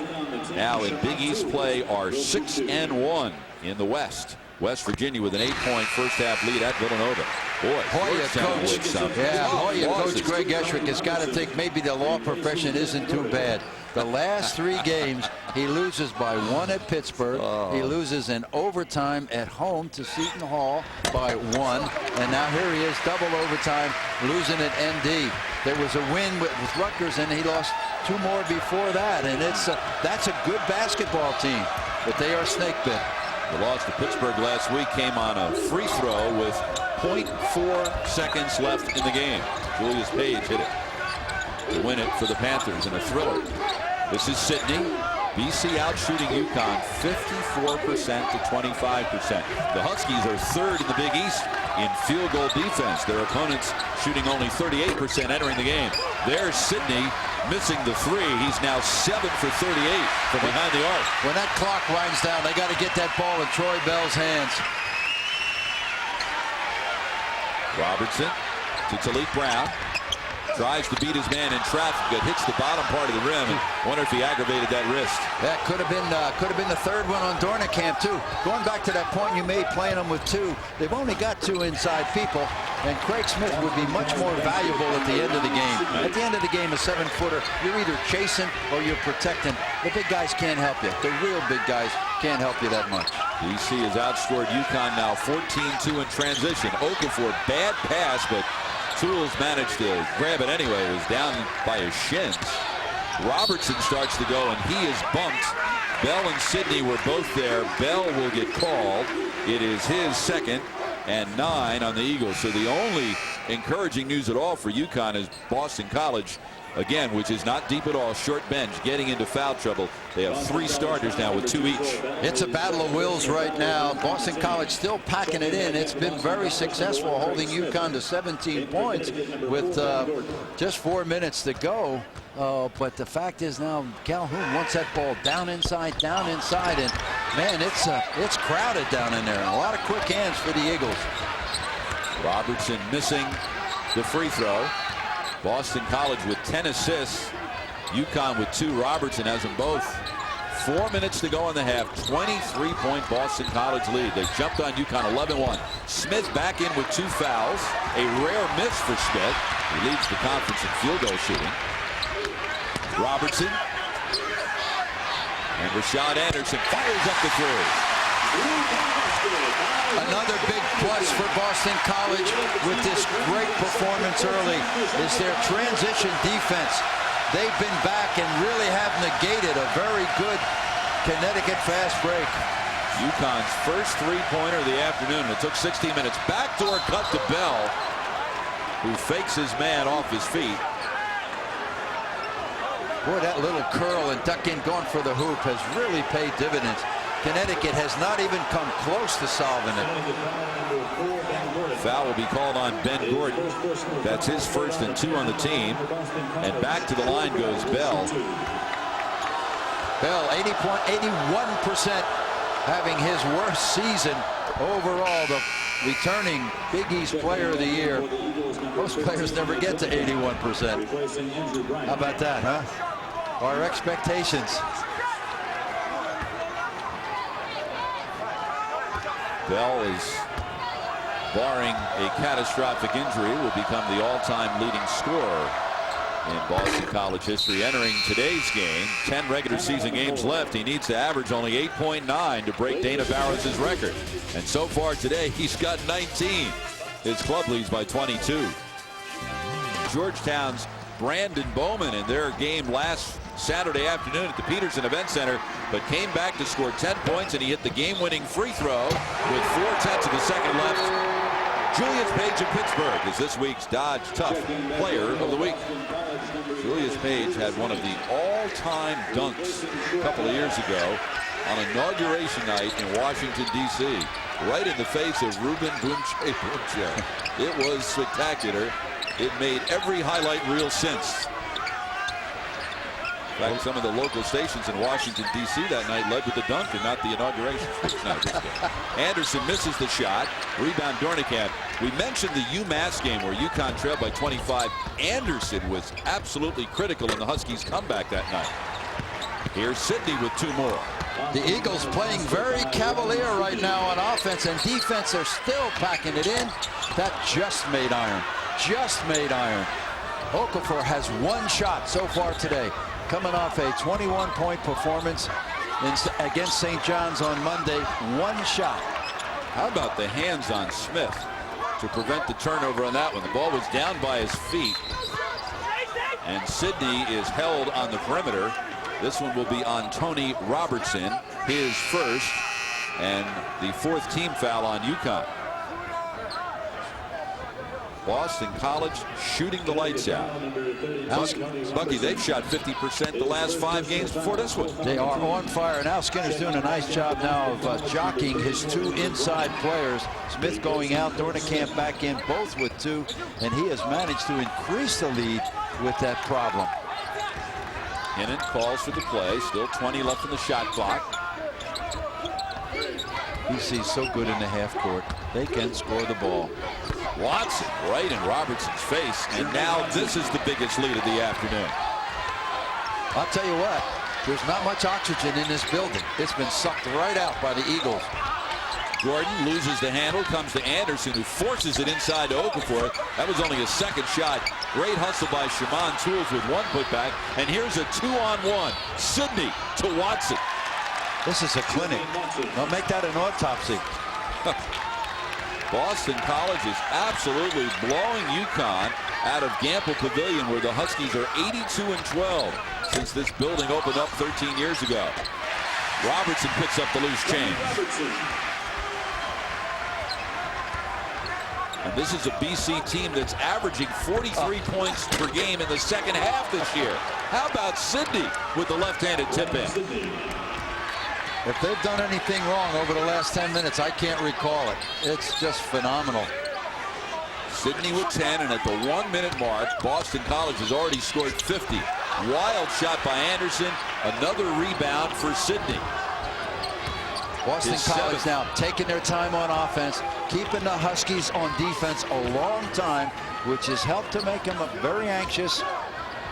now in Big East play are 6-1 in the West. West Virginia with an 8-point first half lead at Villanova. Boy, Hoya coach. Yeah, Hoya coach Greg Esherick has got to think maybe the law profession isn't too bad. The last 3 games, he loses by 1 at Pittsburgh. He loses in overtime at home to Seton Hall by 1. And now here he is, double overtime, losing at ND. There was a win with Rutgers, and he lost 2 more before that. And that's a good basketball team, but they are snake bit. The loss to Pittsburgh last week came on a free throw with 0.4 seconds left in the game. Julius Page hit it to win it for the Panthers in a thriller. This is Sidney. BC out shooting Uconn 54% to 25%. The Huskies are 3rd in the Big East in field goal defense. Their opponents shooting only 38% entering the game. There's Sidney missing the 3. He's now 7 for 38 from behind the arc. When that clock winds down, they got to get that ball in Troy Bell's hands. Robertson to Talib Brown. Tries to beat his man in traffic, but hits the bottom part of the rim. And wonder if he aggravated that wrist. That could have been the third one on Dornicamp too. Going back to that point you made, playing them with two, they've only got two inside people, and Craig Smith would be much more valuable at the end of the game. At the end of the game, a 7-footer, you're either chasing or you're protecting. The big guys can't help you. The real big guys can't help you that much. DC has outscored Uconn now 14-2 in transition. Okafor, bad pass, but Tools managed to grab it anyway. It was down by his shins. Robertson starts to go, and he is bumped. Bell and Sidney were both there. Bell will get called. It is his second and 9 on the Eagles. So the only encouraging news at all for Uconn is Boston College, again, which is not deep at all, short bench, getting into foul trouble. They have 3 starters now with 2 each. It's a battle of wills right now. Boston College still packing it in. It's been very successful, holding Uconn to 17 points with just 4 minutes to go. But the fact is now Calhoun wants that ball down inside, and man, it's crowded down in there. And a lot of quick hands for the Eagles. Robertson missing the free throw. Boston College with 10 assists. Uconn with 2. Robertson has them both. 4 minutes to go in the half. 23-point Boston College lead. They jumped on Uconn 11-1. Smith back in with 2 fouls. A rare miss for Smith. He leads the conference in field goal shooting. Robertson. And Rashad Anderson fires up the 3. Another big plus for Boston College with this great performance early is their transition defense. They've been back and really have negated a very good Connecticut fast break. Uconn's first 3-pointer of the afternoon. It took 16 minutes. Backdoor cut to Bell, who fakes his man off his feet. Boy, that little curl and duck in going for the hoop has really paid dividends. Connecticut has not even come close to solving it. Foul will be called on Ben Gordon. That's his first and 2 on the team. And back to the line goes Bell. Bell, 81%, having his worst season overall. The returning Big East Player of the Year. Most players never get to 81%. How about that, huh? Our expectations. Bell is, barring a catastrophic injury, will become the all-time leading scorer in Boston College history. Entering today's game, 10 regular season games left. He needs to average only 8.9 to break Dana Barros' record. And so far today, he's got 19. His club leads by 22. Georgetown's Brandon Bowman in their game last Saturday afternoon at the Peterson Event Center, but came back to score 10 points, and he hit the game-winning free throw with 4/10 of the second left. Julius Page of Pittsburgh is this week's Dodge Tough Player of the Week. Julius Page had one of the all-time dunks a couple of years ago on inauguration night in Washington, D.C., right in the face of Ruben Blumche. It was spectacular. It made every highlight reel since. In fact, some of the local stations in Washington, D.C. that night led with the dunk and not the inauguration speech. No, just kidding. Anderson misses the shot. Rebound Dornicamp. We mentioned the UMass game where Uconn trailed by 25. Anderson was absolutely critical in the Huskies' comeback that night. Here's Sidney with 2 more. The Eagles playing very cavalier right now on offense and defense. They're still packing it in. That just made iron. Just made iron. Okafor has 1 shot so far today, coming off a 21-point performance against St. John's on Monday. 1 shot. How about the hands on Smith to prevent the turnover on that one? The ball was down by his feet, and Sidney is held on the perimeter. This one will be on Tony Robertson, his first, and the 4th team foul on Uconn. Boston College shooting the lights out. Bucky, they've shot 50% the last 5 games before this one. They are on fire. Now Skinner's doing a nice job now of jockeying his 2 inside players. Smith going out, Dornicamp back in, both with 2, and he has managed to increase the lead with that problem. Hinnon calls for the play. Still 20 left in the shot clock. BC's so good in the half court. They can score the ball. Watson right in Robertson's face, and now this is the biggest lead of the afternoon. I'll tell you what, there's not much oxygen in this building. It's been sucked right out by the Eagles. Jordan loses the handle, comes to Anderson, who forces it inside to Okafor. That was only a second shot. Great hustle by Shaman Tools with one putback, and here's a 2-on-1. Sidney to Watson. This is a clinic. They'll make that an autopsy. Boston College is absolutely blowing Uconn out of Gamble Pavilion, where the Huskies are 82-12 since this building opened up 13 years ago. Robertson picks up the loose change. And this is a BC team that's averaging 43 points per game in the second half this year. How about Sidney with the left-handed tip in? If they've done anything wrong over the last 10 minutes, I can't recall it. It's just phenomenal. Sidney with 10, and at the 1-minute mark, Boston College has already scored 50. Wild shot by Anderson. Another rebound for Sidney. Boston College now taking their time on offense, keeping the Huskies on defense a long time, which has helped to make them very anxious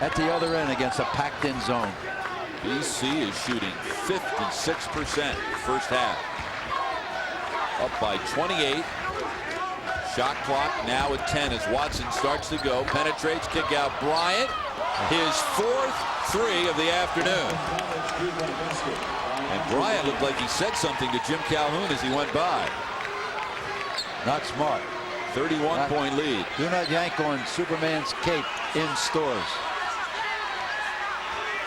at the other end against a packed-in zone. BC is shooting 56% first half. Up by 28. Shot clock now at 10 as Watson starts to go. Penetrates, kick out Bryant. His fourth three of the afternoon. And Bryant looked like he said something to Jim Calhoun as he went by. Not smart. 31-point lead. Do not yank on Superman's cape in stores.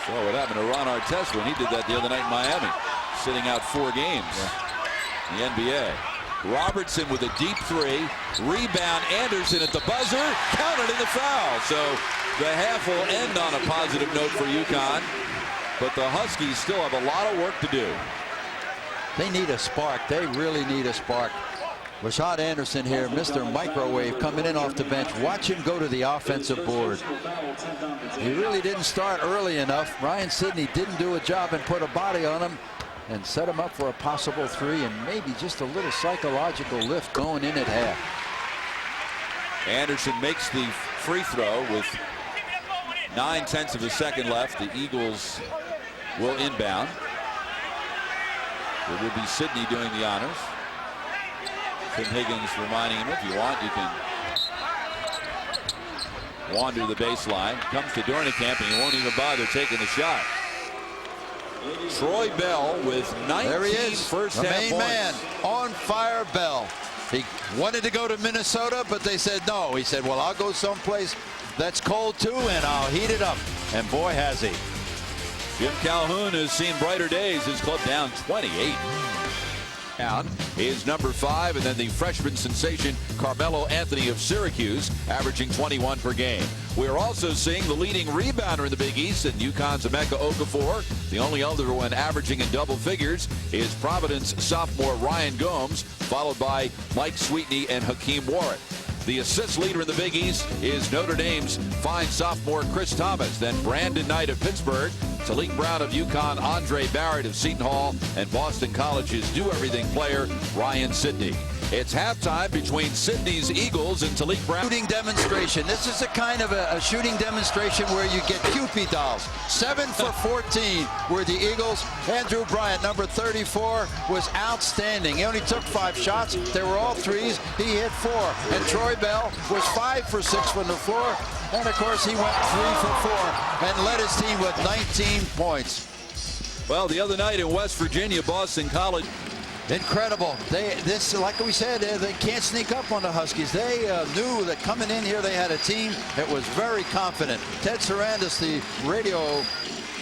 So what happened to Ron Artest when he did that the other night in Miami, sitting out 4 games in the NBA. Robertson with a deep three. Rebound Anderson at the buzzer. Counted in the foul. So the half will end on a positive note for Uconn. But the Huskies still have a lot of work to do. They need a spark. They really need a spark. Rashad Anderson here, Mr. Microwave, coming in off the bench. Watch him go to the offensive board. He really didn't start early enough. Ryan Sidney didn't do a job and put a body on him and set him up for a possible three and maybe just a little psychological lift going in at half. Anderson makes the free throw with 9/10 of a second left. The Eagles will inbound. It will be Sidney doing the honors. Tim Higgins reminding him, if you want, you can wander the baseline. Comes to Dornicamp, and he won't even bother taking the shot. Troy Bell with 19 there he is, first the half main points. man, on fire. Bell. He wanted to go to Minnesota, but they said no. He said, well, I'll go someplace that's cold too, and I'll heat it up. And boy, has he. Jim Calhoun has seen brighter days. His club down 28. Out is number 5, and then the freshman sensation Carmelo Anthony of Syracuse, averaging 21 per game. We're also seeing the leading rebounder in the Big East, and UConn's Emeka Okafor. The only other one averaging in double figures is Providence sophomore Ryan Gomes, followed by Mike Sweetney and Hakeem Warren. The assist leader in the Big East is Notre Dame's fine sophomore Chris Thomas, then Brandon Knight of Pittsburgh, Talik Brown of Uconn, Andre Barrett of Seton Hall, and Boston College's do-everything player Ryan Sidney. It's halftime between Sydney's Eagles and Talik Brown. Shooting demonstration. This is a kind of a shooting demonstration where you get Cupid dolls. 7 for 14 were the Eagles. Andrew Bryant, number 34, was outstanding. He only took 5 shots. They were all threes. He hit 4. And Troy Bell was 5 for 6 from the floor. And of course, he went 3 for 4 and led his team with 19 points. Well, the other night in West Virginia, Boston College. Incredible. Like we said, they can't sneak up on the Huskies. They knew that coming in here they had a team that was very confident. Ted Sarandis, the radio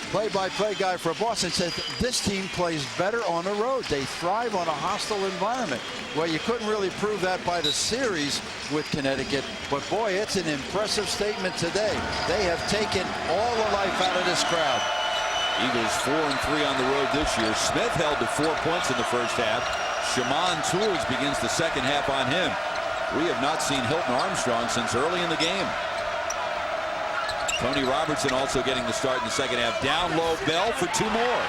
play-by-play guy for Boston, said this team plays better on the road. They thrive on a hostile environment. Well, you couldn't really prove that by the series with Connecticut, but boy, it's an impressive statement today. They have taken all the life out of this crowd. Eagles 4-3 on the road this year. Smith held to 4 points in the first half. Shaman Tools begins the second half on him. We have not seen Hilton Armstrong since early in the game. Tony Robertson also getting the start in the second half. Down low, Bell for 2 more.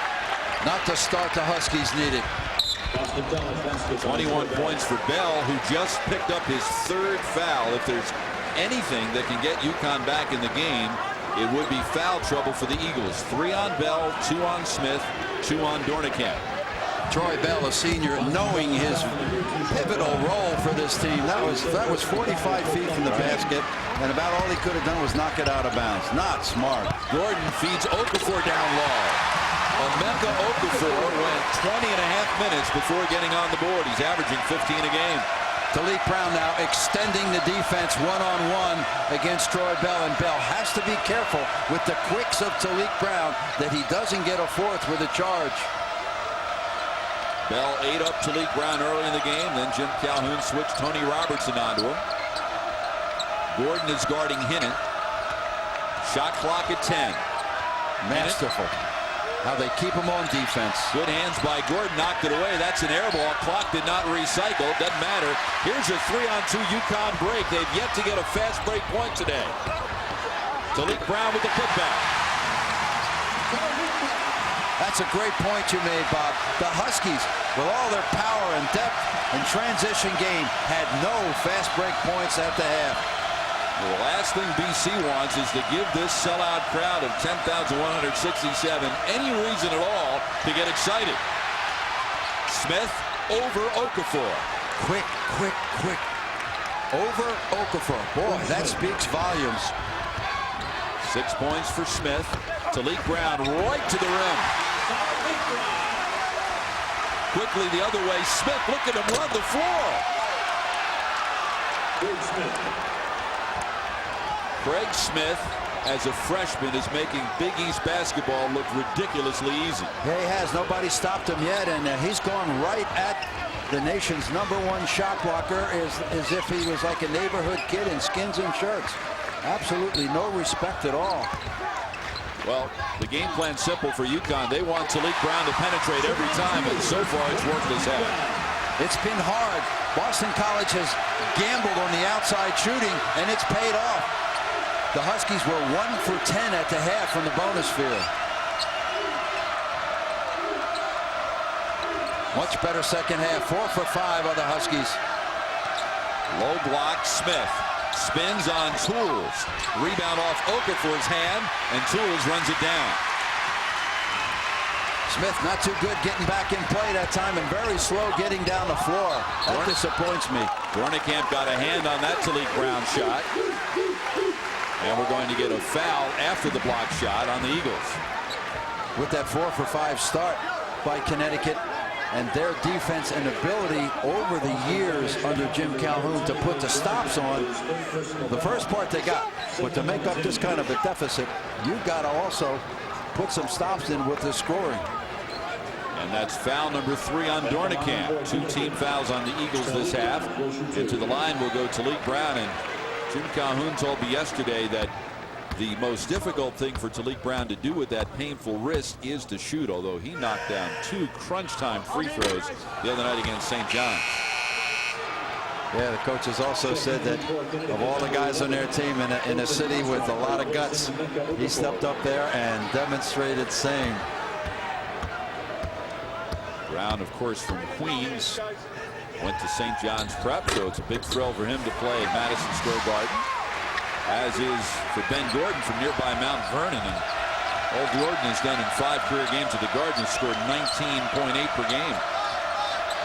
Not the start the Huskies needed. 21 points for Bell, who just picked up his 3rd foul. If there's anything that can get Uconn back in the game, it would be foul trouble for the Eagles. 3 on Bell, 2 on Smith, 2 on Dornicamp. Troy Bell, a senior, knowing his pivotal role for this team. That was 45 feet from the basket, and about all he could have done was knock it out of bounds. Not smart. Gordon feeds Okafor down low. Emeka Okafor went 20.5 minutes before getting on the board. He's averaging 15 a game. Talik Brown now extending the defense one-on-one against Troy Bell, and Bell has to be careful with the quicks of Talik Brown that he doesn't get a 4th with a charge. Bell ate up Talik Brown early in the game. Then Jim Calhoun switched Tony Robertson onto him. Gordon is guarding Hinnant. Shot clock at 10. Masterful. How they keep him on defense. Good hands by Gordon. Knocked it away. That's an air ball. Clock did not recycle. Doesn't matter. Here's a 3-on-2 Uconn break. They've yet to get a fast break point today. Talik Brown with the putback. That's a great point you made, Bob. The Huskies, with all their power and depth and transition game, had no fast break points at the half. Well, the last thing BC wants is to give this sellout crowd of 10,167 any reason at all to get excited. Smith over Okafor. Quick. Over Okafor. Boy, that speaks volumes. 6 points for Smith. Talik Brown right to the rim. Quickly the other way. Smith, look at him run the floor. Craig Smith, as a freshman, is making Big East basketball look ridiculously easy. Yeah, he has. Nobody stopped him yet, and he's gone right at the nation's #1 shot blocker as if he was like a neighborhood kid in skins and shirts. Absolutely no respect at all. Well, the game plan's simple for Uconn. They want Talik Brown to penetrate every time, and so far it's worked as hell. It's been hard. Boston College has gambled on the outside shooting, and it's paid off. The Huskies were 1 for 10 at the half from the bonus sphere. Much better second half. 4 for 5 are the Huskies. Low block, Smith. Spins on Tools. Rebound off Okafor's hand, and Tools runs it down. Smith not too good getting back in play that time, and very slow getting down the floor. That disappoints me. Dornicamp got a hand on that Talik Brown shot. And we're going to get a foul after the block shot on the Eagles. With that 4 for 5 start by Connecticut, and their defense and ability over the years under Jim Calhoun to put the stops on. The first part they got, but to make up this kind of a deficit, you've got to also put some stops in with the scoring. And that's foul number 3 on Dornicamp. 2 team fouls on the Eagles this half. And to the line will go Talik Brown. And Jim Calhoun told me yesterday that the most difficult thing for Talik Brown to do with that painful wrist is to shoot, although he knocked down 2 crunch time free throws the other night against St. John's. Yeah, the coaches also said that of all the guys on their team in a city with a lot of guts, he stepped up there and demonstrated same. Brown, of course, from Queens, went to St. John's Prep, so it's a big thrill for him to play at Madison Square Garden. As is for Ben Gordon from nearby Mount Vernon. And all Gordon has done in 5 career games at the Garden, scored 19.8 per game.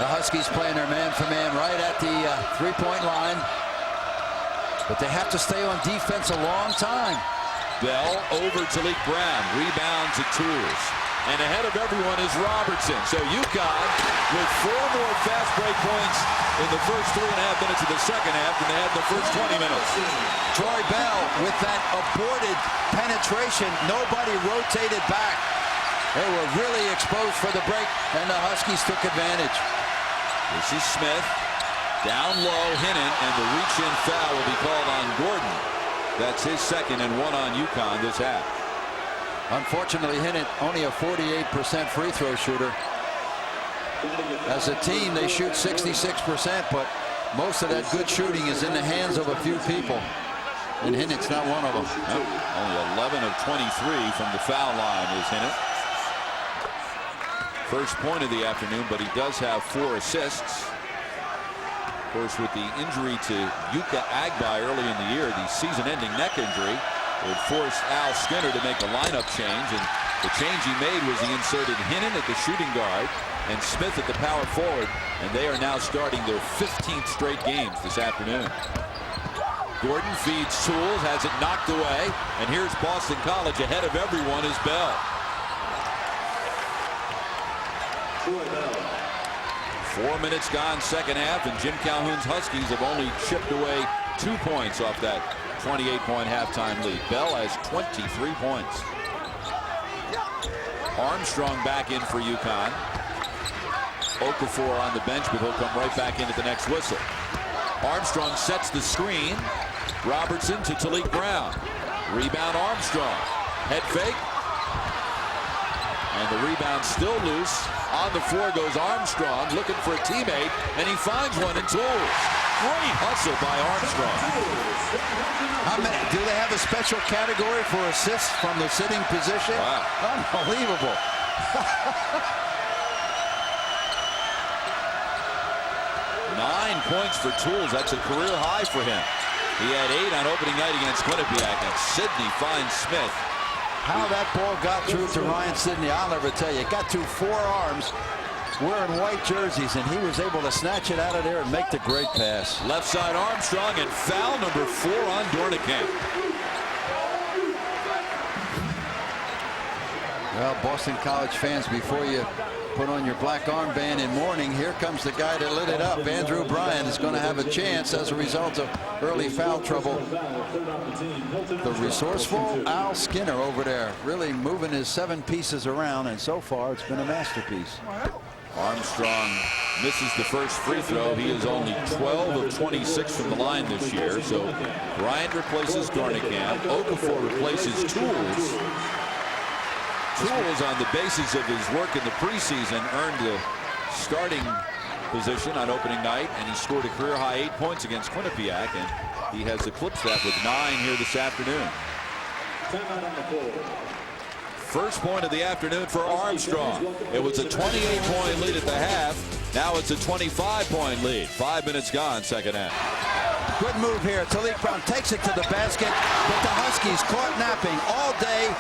The Huskies playing their man-for-man right at the 3-point line. But they have to stay on defense a long time. Bell over Talik Brown. Rebound to Tools. And ahead of everyone is Robertson. So Uconn with 4 more fast break points in the first 3.5 minutes of the second half than they had in the first 20 minutes. Troy Bell with that aborted penetration. Nobody rotated back. They were really exposed for the break, and the Huskies took advantage. This is Smith. Down low, Hinnant, and the reach-in foul will be called on Gordon. That's his second and 1 on Uconn this half. Unfortunately, Hinnant only a 48% free throw shooter. As a team, they shoot 66%, but most of that good shooting is in the hands of a few people. And Hinnant's not one of them. No, only 11 of 23 from the foul line is Hinnant. first point of the afternoon, but he does have 4 assists. Of course, with the injury to Yuka Agbai early in the year, the season-ending neck injury, it forced Al Skinner to make a lineup change, and the change he made was he inserted Hinnon at the shooting guard and Smith at the power forward, and they are now starting their 15th straight games this afternoon. Gordon feeds Tools, has it knocked away, and here's Boston College ahead of everyone is Bell. 4 minutes gone second half, and Jim Calhoun's Huskies have only chipped away 2 points off that 28-point halftime lead. Bell has 23 points. Armstrong back in for Uconn. Okafor on the bench, but he'll come right back in at the next whistle. Armstrong sets the screen. Robertson to Talik Brown. Rebound Armstrong. Head fake. And the rebound still loose. On the floor goes Armstrong looking for a teammate, and he finds one in Tools. Great hustle by Armstrong. Do they have a special category for assists from the sitting position? Wow. Unbelievable. 9 points for Tools. That's a career high for him. He had 8 on opening night against Quinnipiac, and Sidney finds Smith. How that ball got through to Ryan Sidney, I'll never tell you. It got through 4 arms wearing white jerseys, and he was able to snatch it out of there and make the great pass. Left side Armstrong, and foul number 4 on Dornicamp. Well, Boston College fans, before you put on your black armband in mourning, here comes the guy that lit it up. Andrew Bryan is going to have a chance as a result of early foul trouble. The resourceful Al Skinner over there really moving his 7 pieces around, and so far it's been a masterpiece. Armstrong misses the first free throw. He is only 12 of 26 from the line this year. So Bryant replaces Dornicamp. Okafor replaces Tools. Tools, on the basis of his work in the preseason, earned the starting position on opening night, and he scored a career-high 8 points against Quinnipiac, and he has eclipsed that with 9 here this afternoon. First point of the afternoon for Armstrong. It was a 28-point lead at the half. Now it's a 25-point lead. 5 minutes gone, second half. Good move here. Talik Brown takes it to the basket, but the Huskies caught napping all day.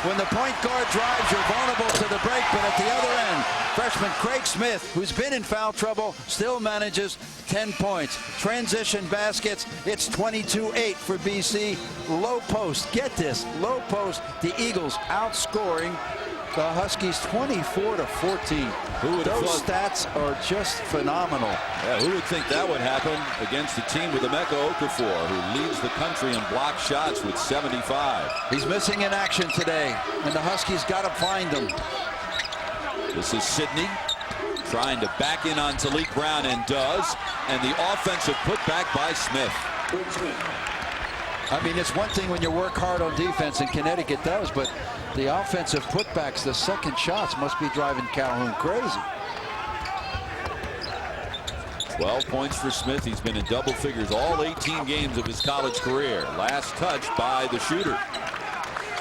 When the point guard drives, you're vulnerable to the break, but at the other end, freshman Craig Smith, who's been in foul trouble, still manages 10 points. Transition baskets, it's 22-8 for BC. Low post, get this, low post, the Eagles outscoring the Huskies 24-14. Those stats are just phenomenal. Yeah, who would think that would happen against a team with Emeka Okafor, who leads the country in block shots with 75. He's missing in action today, and the Huskies got to find him. This is Sidney trying to back in on Talik Brown, and does, and the offensive putback by Smith. I mean, it's one thing when you work hard on defense, and Connecticut does, but the offensive putbacks, the second shots, must be driving Calhoun crazy. 12 points for Smith. He's been in double figures all 18 games of his college career. Last touch by the shooter.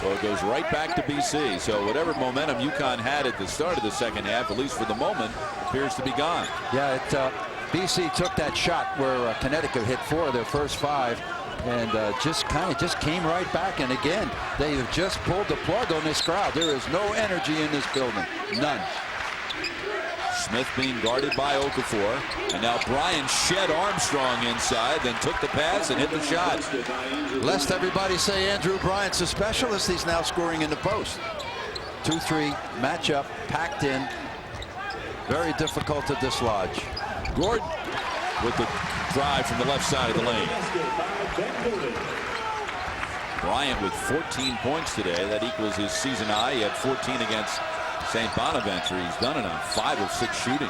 So it goes right back to BC. So whatever momentum Uconn had at the start of the second half, at least for the moment, appears to be gone. Yeah, BC took that shot where Connecticut hit 4 of their first 5. And just came right back. And again, they have just pulled the plug on this crowd. There is no energy in this building. None. Smith being guarded by Okafor. And now Bryan shed Armstrong inside, then took the pass and hit the shot. Lest everybody say Andrew Bryant's a specialist, he's now scoring in the post. 2-3 matchup, packed in. Very difficult to dislodge. Gordon with the drive from the left side of the lane. Bryant with 14 points today. That equals his season high. He had 14 against St. Bonaventure. He's done it on 5 of 6 shooting.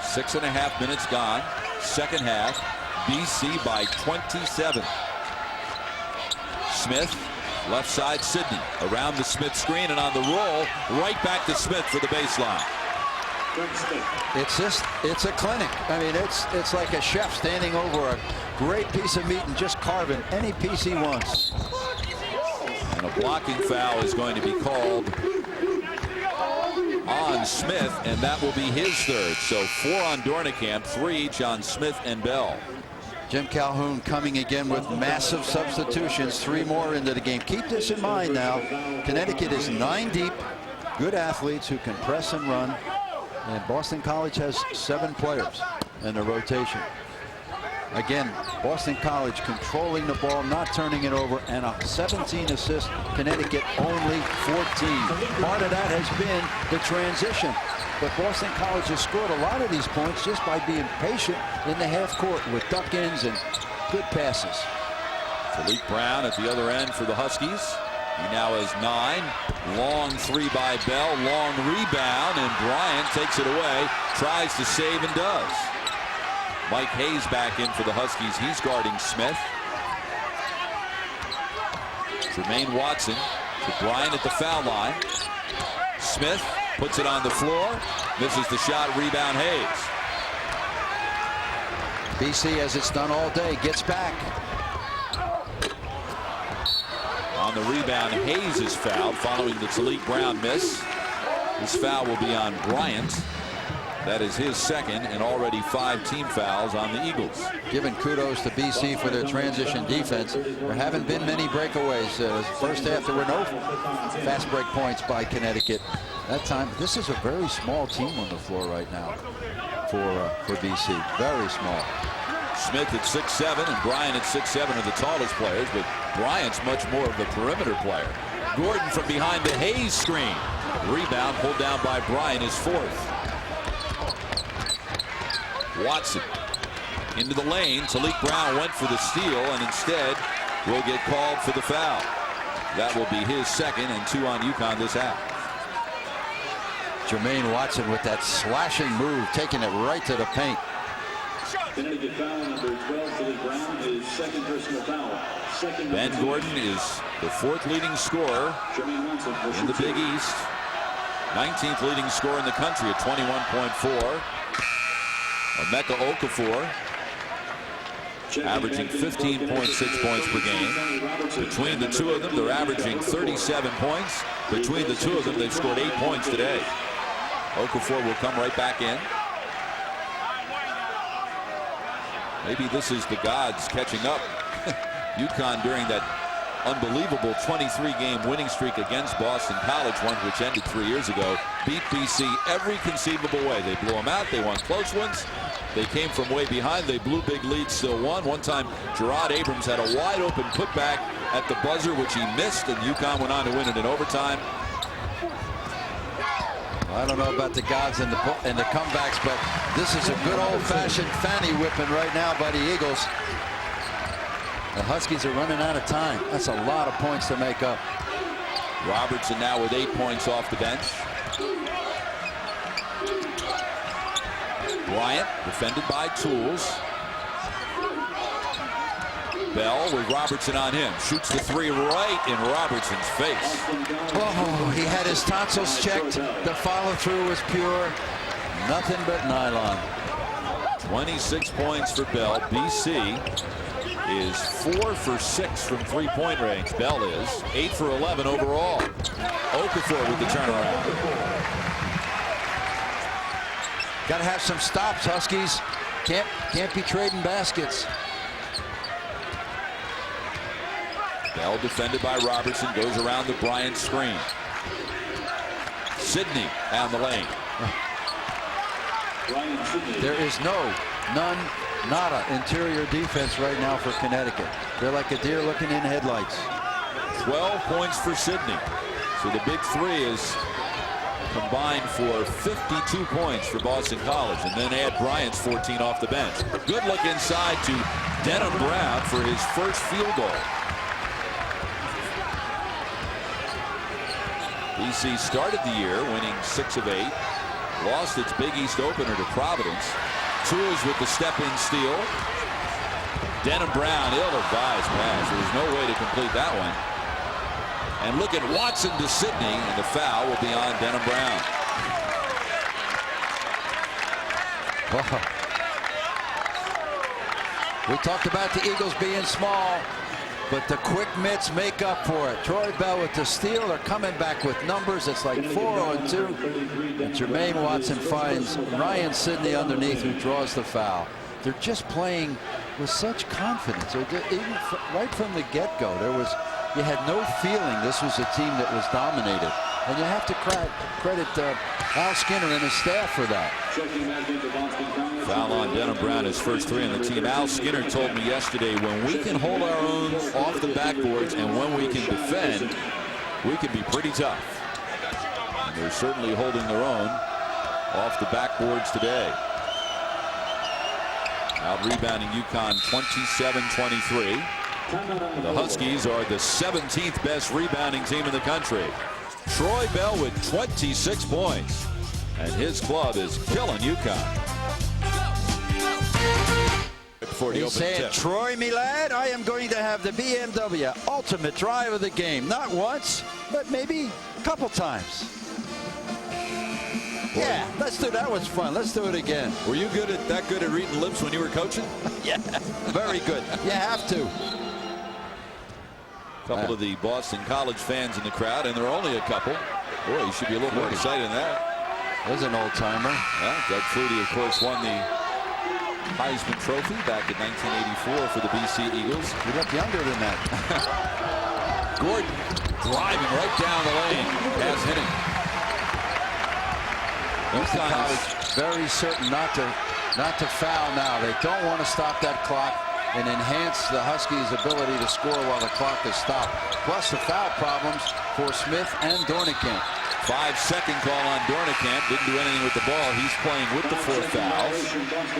6.5 minutes gone. Second half. BC by 27. Smith, left side Sidney. Around the Smith screen and on the roll. Right back to Smith for the baseline. It's a clinic. I mean, it's like a chef standing over a great piece of meat and just carving any piece he wants. And a blocking foul is going to be called on Smith, and that will be his third. So 4 on Dornekamp, 3 each on Smith and Bell. Jim Calhoun coming again with massive substitutions, 3 more into the game. Keep this in mind now. Connecticut is 9 deep, good athletes who can press and run, and Boston College has 7 players in the rotation. Again, Boston College controlling the ball, not turning it over, and a 17 assists. Connecticut only 14. Part of that has been the transition. But Boston College has scored a lot of these points just by being patient in the half court with duck-ins and good passes. Talik Brown at the other end for the Huskies. He now has 9. Long 3 by Bell. Long rebound, and Bryant takes it away. Tries to save and does. Mike Hayes back in for the Huskies. He's guarding Smith. Jermaine Watson to Bryant at the foul line. Smith puts it on the floor. Misses the shot. Rebound Hayes. BC, as it's done all day, gets back. On the rebound, Hayes is fouled following the Talik Brown miss. This foul will be on Bryant. That is his second, and already 5 team fouls on the Eagles. Giving kudos to BC for their transition defense. There haven't been many breakaways. First half, there were no fast break points by Connecticut. That time, this is a very small team on the floor right now for BC. Very small. Smith at 6'7", and Bryant at 6'7" are the tallest players, but Bryant's much more of the perimeter player. Gordon from behind the Hayes screen. Rebound pulled down by Bryant, his 4th. Watson into the lane. Talik Brown went for the steal and instead will get called for the foul. That will be his second, and 2 on Uconn this half. Jermaine Watson with that slashing move, taking it right to the paint. Connecticut foul number 12, Talik Brown, his second personal foul. Ben Gordon is the 4th leading scorer in the Big East. 19th leading scorer in the country at 21.4. Emeka Okafor averaging 15.6 points per game. Between the 2 of them, they're averaging 37 points. Between the 2 of them, they've scored 8 points today. Okafor will come right back in. Maybe this is the gods catching up. Uconn, during that unbelievable 23-game winning streak against Boston College, one which ended 3 years ago, beat BC every conceivable way. They blew them out. They won close ones. They came from way behind. They blew big leads, still won. One time, Gerard Abrams had a wide-open putback at the buzzer, which he missed, and Uconn went on to win it in overtime. I don't know about the gods and the comebacks, but this is a good old-fashioned fanny whipping right now by the Eagles. The Huskies are running out of time. That's a lot of points to make up. Robertson now with 8 points off the bench. Bryant defended by Tools. Bell with Robertson on him. Shoots the 3 right in Robertson's face. Oh, he had his tonsils checked. The follow-through was pure. Nothing but nylon. 26 points for Bell. BC is 4 for 6 from 3-point range. Bell is 8 for 11 overall. Okafor with the turnaround. Got to have some stops, Huskies. Can't be trading baskets. Bell defended by Robertson, goes around the Bryant screen. Sidney down the lane. There is nada interior defense right now for Connecticut. They're like a deer looking in headlights. 12 points for Sidney. So the big 3 is combined for 52 points for Boston College, and then add Bryant's 14 off the bench. Good look inside to Denham Brown for his first field goal. BC started the year winning 6 of 8, lost its Big East opener to Providence. Tools with the step-in steal. Denham Brown, ill-advised pass. There was no way to complete that one. And look at Watson to Sidney, and the foul will be on Denham Brown. We talked about the Eagles being small. but the quick mitts make up for it. Troy Bell with the steal. They're coming back with numbers. It's like 4-on-2. And Jermaine Watson finds Ryan Sidney underneath, who draws the foul. They're just playing with such confidence. Even right from the get-go, you had no feeling this was a team that was dominated. And you have to credit Al Skinner and his staff for that. Foul on Denham Brown, his first 3 on the team. Al Skinner told me yesterday, when we can hold our own off the backboards and when we can defend, we can be pretty tough. And they're certainly holding their own off the backboards today. Out rebounding Uconn 27-23. The Huskies are the 17th best rebounding team in the country. Troy Bell with 26 points, and his club is killing Uconn. He's saying, Troy, me lad, I am going to have the BMW ultimate drive of the game. Not once, but maybe a couple times. Yeah, let's do that. Was fun. Let's do it again. Were you that good at reading lips when you were coaching? Yeah, very good. You have to. A couple of the Boston College fans in the crowd, and there are only a couple. Boy, you should be a little more excited than that. There's an old-timer. Yeah, Doug Flutie, of course, won the Heisman Trophy back in 1984 for the BC Eagles. You look younger than that. Gordon driving right down the lane. Pass hitting. Boston College very certain not to foul now. They don't want to stop that clock and enhance the Huskies' ability to score while the clock is stopped. Plus the foul problems for Smith and Dornicamp. 5-second call on Dornicamp. Didn't do anything with the ball. He's playing with the 4 fouls.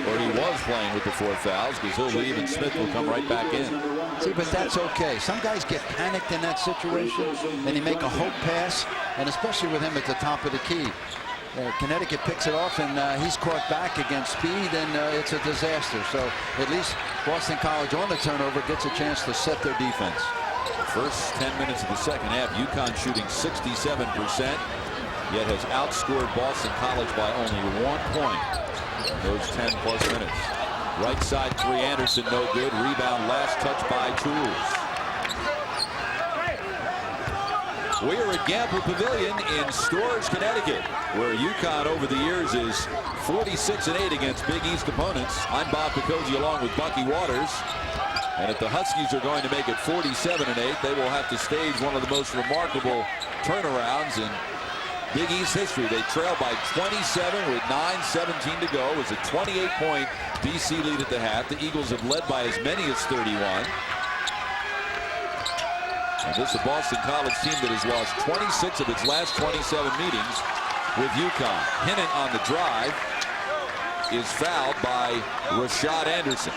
Or he was playing with the 4 fouls, because he'll leave and Smith will come right back in. See, but that's okay. Some guys get panicked in that situation and they make a hope pass, and especially with him at the top of the key. Connecticut picks it off, and he's caught back against speed, and it's a disaster. So at least Boston College on the turnover gets a chance to set their defense. First 10 minutes of the second half, Uconn shooting 67%, yet has outscored Boston College by only 1 point in those 10-plus minutes. Right side 3, Anderson, no good. Rebound, last touch by Tools. We are at Gamble Pavilion in Storrs, Connecticut, where Uconn over the years is 46-8 against Big East opponents. I'm Bob Picosi along with Bucky Waters. And if the Huskies are going to make it 47-8, they will have to stage one of the most remarkable turnarounds in Big East history. They trail by 27 with 9:17 to go. It was a 28-point BC lead at the half. The Eagles have led by as many as 31. And this is a Boston College team that has lost 26 of its last 27 meetings with Uconn. Hinnant on the drive is fouled by Rashad Anderson.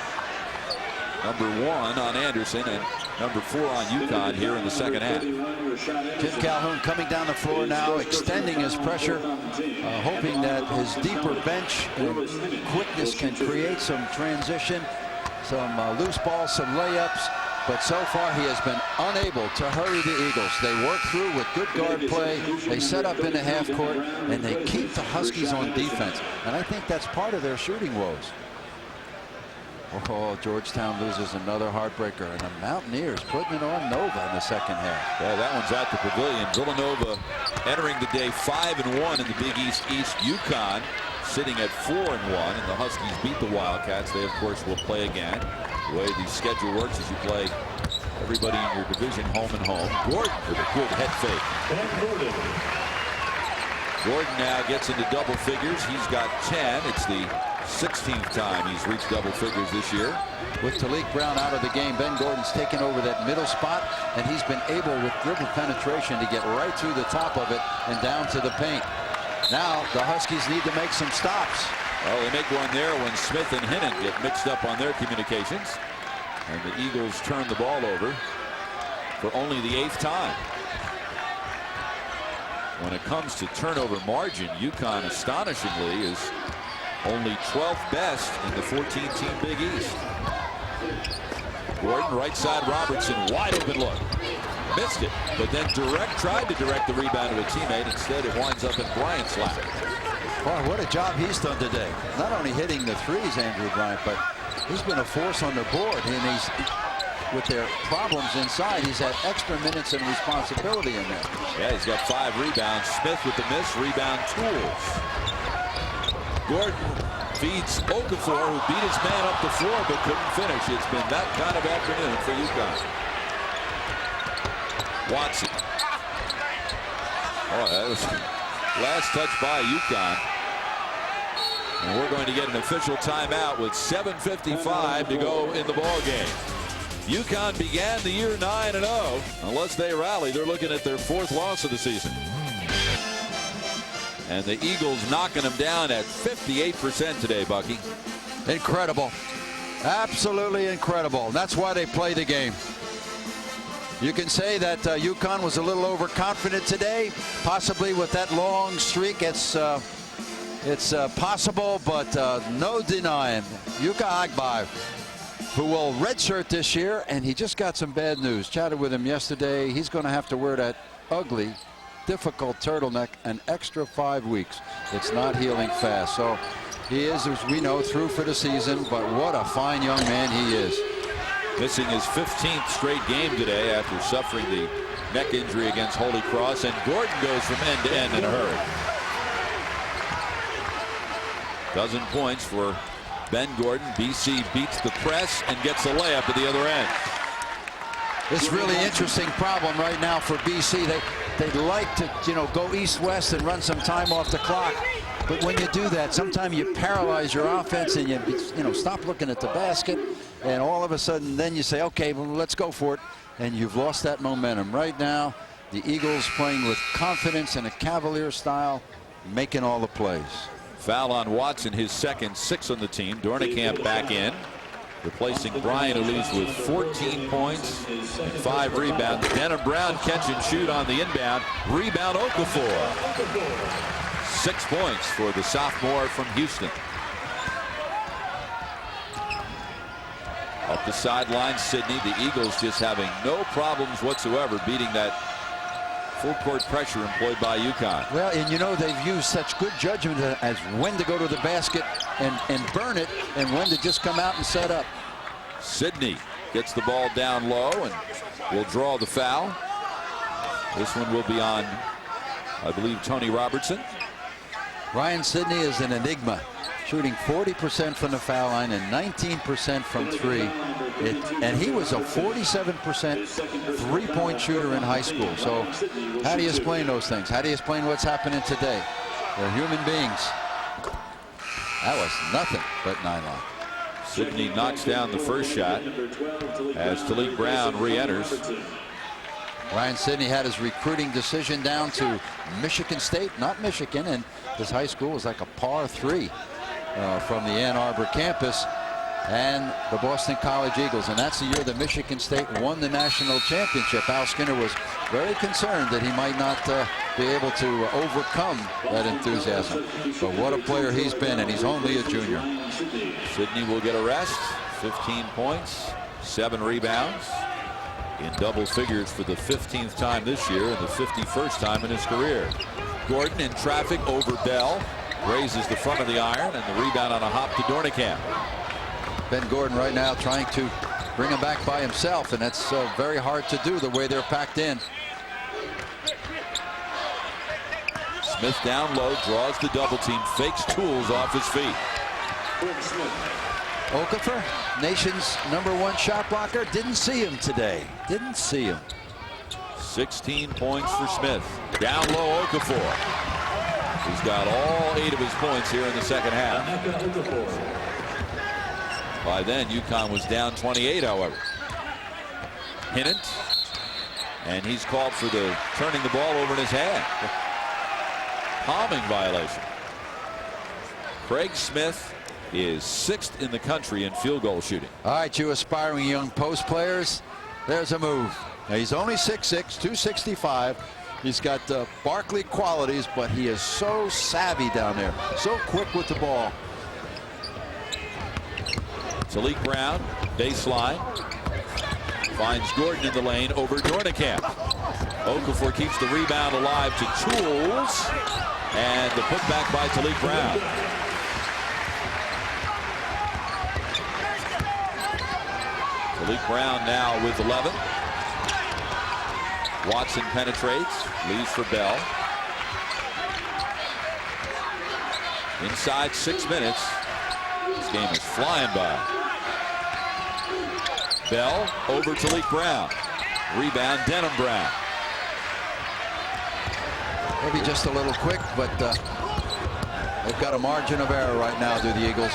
Number 1 on Anderson and number 4 on Uconn here in the second half. Jim Calhoun coming down the floor now, extending his pressure, hoping that his deeper bench and quickness can create some transition, some loose balls, some layups. But so far he has been unable to hurry the Eagles. They work through with good guard play. They set up in the half court, and they keep the Huskies on defense. And I think that's part of their shooting woes. Oh, Georgetown loses another heartbreaker, and the Mountaineers putting it on Nova in the second half. Yeah, that one's at the Pavilion. Villanova entering the day 5-1 in the Big East. Uconn sitting at 4-1, and the Huskies beat the Wildcats. They, of course, will play again. The way the schedule works is you play everybody in your division home and home. Gordon with a good head fake. Gordon now gets into double figures. He's got 10. It's the 16th time he's reached double figures this year. With Talik Brown out of the game, Ben Gordon's taken over that middle spot, and he's been able with dribble penetration to get right through the top of it and down to the paint. Now the Huskies need to make some stops. Well, they make one there when Smith and Hinnant get mixed up on their communications. And the Eagles turn the ball over for only the 8th time. When it comes to turnover margin, Uconn astonishingly is only 12th best in the 14-team Big East. Gordon, right side Robertson, wide open look. Missed it, but then tried to direct the rebound to a teammate. Instead, it winds up in Bryant's lap. Boy, what a job he's done today. Not only hitting the threes, Andrew Bryant, but he's been a force on the board, and with their problems inside, he's had extra minutes and responsibility in there. Yeah, he's got 5 rebounds. Smith with the miss. Rebound tools. Gordon feeds Okafor, who beat his man up the floor but couldn't finish. It's been that kind of afternoon for Uconn. Watson. Oh, that was last touch by Uconn. And we're going to get an official timeout with 7:55 to go in the ball game. Uconn began the year 9-0. Unless they rally, they're looking at their 4th loss of the season. And the Eagles knocking them down at 58% today, Bucky. Incredible. Absolutely incredible. That's why they play the game. You can say that Uconn was a little overconfident today. Possibly with that long streak, it's possible, but no denying. Uconn Agbaye, who will redshirt this year, and he just got some bad news. Chatted with him yesterday. He's going to have to wear that ugly, difficult turtleneck an extra 5 weeks. It's not healing fast. So he is, as we know, through for the season, but what a fine young man he is. Missing his 15th straight game today after suffering the neck injury against Holy Cross, and Gordon goes from end to end in a hurry. Dozen points for Ben Gordon. BC beats the press and gets a layup at the other end. This really interesting problem right now for BC. They'd like to, go east-west and run some time off the clock. But when you do that, sometimes you paralyze your offense and you stop looking at the basket. And all of a sudden, then you say, okay, well, let's go for it. And you've lost that momentum. Right now, the Eagles playing with confidence in a Cavalier style, making all the plays. Foul on Watson, his second, 6 on the team. Dornicamp back in, replacing Brian, who leaves with 14 points and 5 rebounds. Denham Brown catch and shoot on the inbound. Rebound Okafor. 6 points for the sophomore from Houston. Up the sideline, Sydney. The Eagles just having no problems whatsoever beating that full court pressure employed by Uconn. Well, and they've used such good judgment as when to go to the basket and burn it, and when to just come out and set up. Sydney gets the ball down low and will draw the foul. This one will be on, I believe, Tony Robertson. Ryan Sydney is an enigma, shooting 40% from the foul line and 19% from 3. And he was a 47% three-point shooter in high school. So how do you explain those things? How do you explain what's happening today? They're human beings. That was nothing but nylon. Sydney knocks down the first shot as Talik Brown re-enters. Ryan Sydney had his recruiting decision down to Michigan State, not Michigan, and his high school was like a par 3 from the Ann Arbor campus, and the Boston College Eagles. And that's the year that Michigan State won the national championship. Al Skinner was very concerned that he might not be able to overcome that enthusiasm. But what a player he's been, and he's only a junior. Sydney will get a rest. 15 points, 7 rebounds. In double figures for the 15th time this year and the 51st time in his career. Gordon in traffic over Bell. Raises the front of the iron, and the rebound on a hop to Dornicamp. Ben Gordon right now trying to bring him back by himself, and that's very hard to do the way they're packed in. Smith down low, draws the double team, fakes Tools off his feet. Okafor, nation's #1 shot blocker, didn't see him today. Didn't see him. 16 points for Smith. Down low, Okafor. He's got all 8 of his points here in the second half. By then, Uconn was down 28, however. Hinnant, and he's called for the turning the ball over in his hand. Palming violation. Craig Smith is 6th in the country in field goal shooting. All right, you aspiring young post players, there's a move. Now, he's only 6'6", 265. He's got Barkley qualities, but he is so savvy down there, so quick with the ball. Talik Brown, baseline, finds Gordon in the lane over Dornicamp. Okafor keeps the rebound alive to Tools, and the putback by Talik Brown. Malik Brown now with 11. Watson penetrates, leaves for Bell. Inside 6 minutes. This game is flying by. Bell over to Malik Brown. Rebound, Denham Brown. Maybe just a little quick, but they've got a margin of error right now, do the Eagles.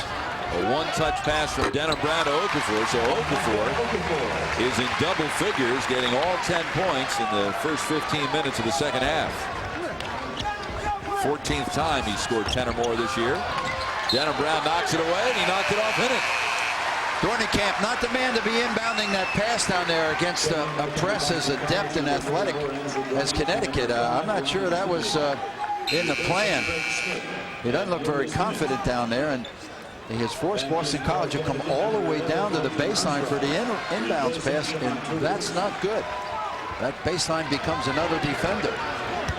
A one-touch pass from Denham Brown to Okafor. So Okafor is in double figures, getting all 10 points in the first 15 minutes of the second half. 14th time he scored 10 or more this year. Denham Brown knocks it away, and he knocked it off in it. Dornicamp, not the man to be inbounding that pass down there against a press as adept and athletic as Connecticut. I'm not sure that was in the plan. He doesn't look very confident down there, and he has forced Boston College to come all the way down to the baseline for the inbounds pass, and that's not good. That baseline becomes another defender.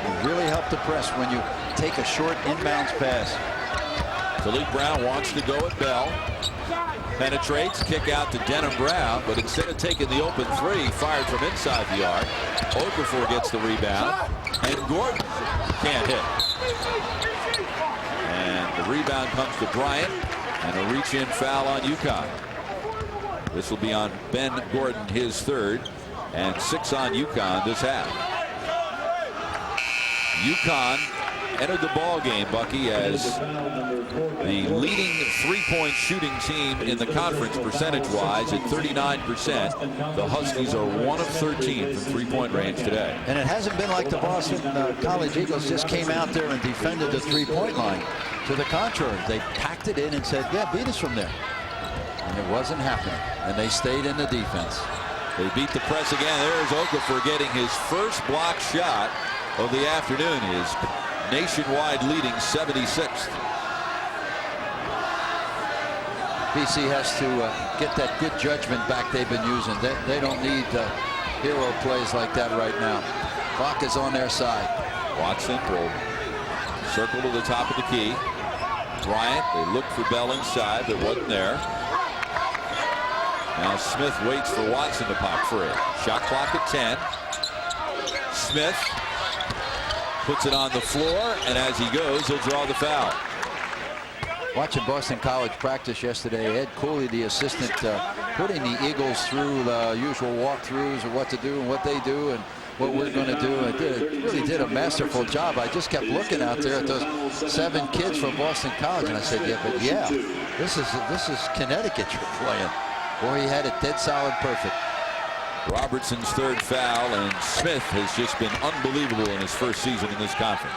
You really help the press when you take a short inbounds pass. Malik Brown wants to go at Bell. Penetrates, kick out to Denham Brown, but instead of taking the open three, fired from inside the arc. Okafor gets the rebound, and Gordon can't hit. And the rebound comes to Bryant, and a reach-in foul on Uconn. This will be on Ben Gordon, his third, and 6 on Uconn this half. Uconn entered the ball game, Bucky, as the leading three-point shooting team in the conference percentage-wise at 39%. The Huskies are 1 of 13 from three-point range today. And it hasn't been like the Boston College Eagles just came out there and defended the three-point line. To the contrary, they packed it in and said, yeah, beat us from there. And it wasn't happening. And they stayed in the defense. They beat the press again. There's Okafor getting his first block shot of the afternoon. His nationwide leading 76th. BC has to get that good judgment back they've been using. They don't need hero plays like that right now. Clock is on their side. Watson will circle to the top of the key. Bryant, they look for Bell inside, but wasn't there. Now Smith waits for Watson to pop free. Shot clock at 10. Smith puts it on the floor, and as he goes, he'll draw the foul. Watching Boston College practice yesterday, Ed Cooley, the assistant, putting the Eagles through the usual walkthroughs of what to do and what they do and what we're going to do. It really did a masterful job. I just kept looking out there at those 7 kids from Boston College, and I said, yeah, this is Connecticut you're playing. Boy, he had it dead solid perfect. Robertson's third foul, and Smith has just been unbelievable in his first season in this conference.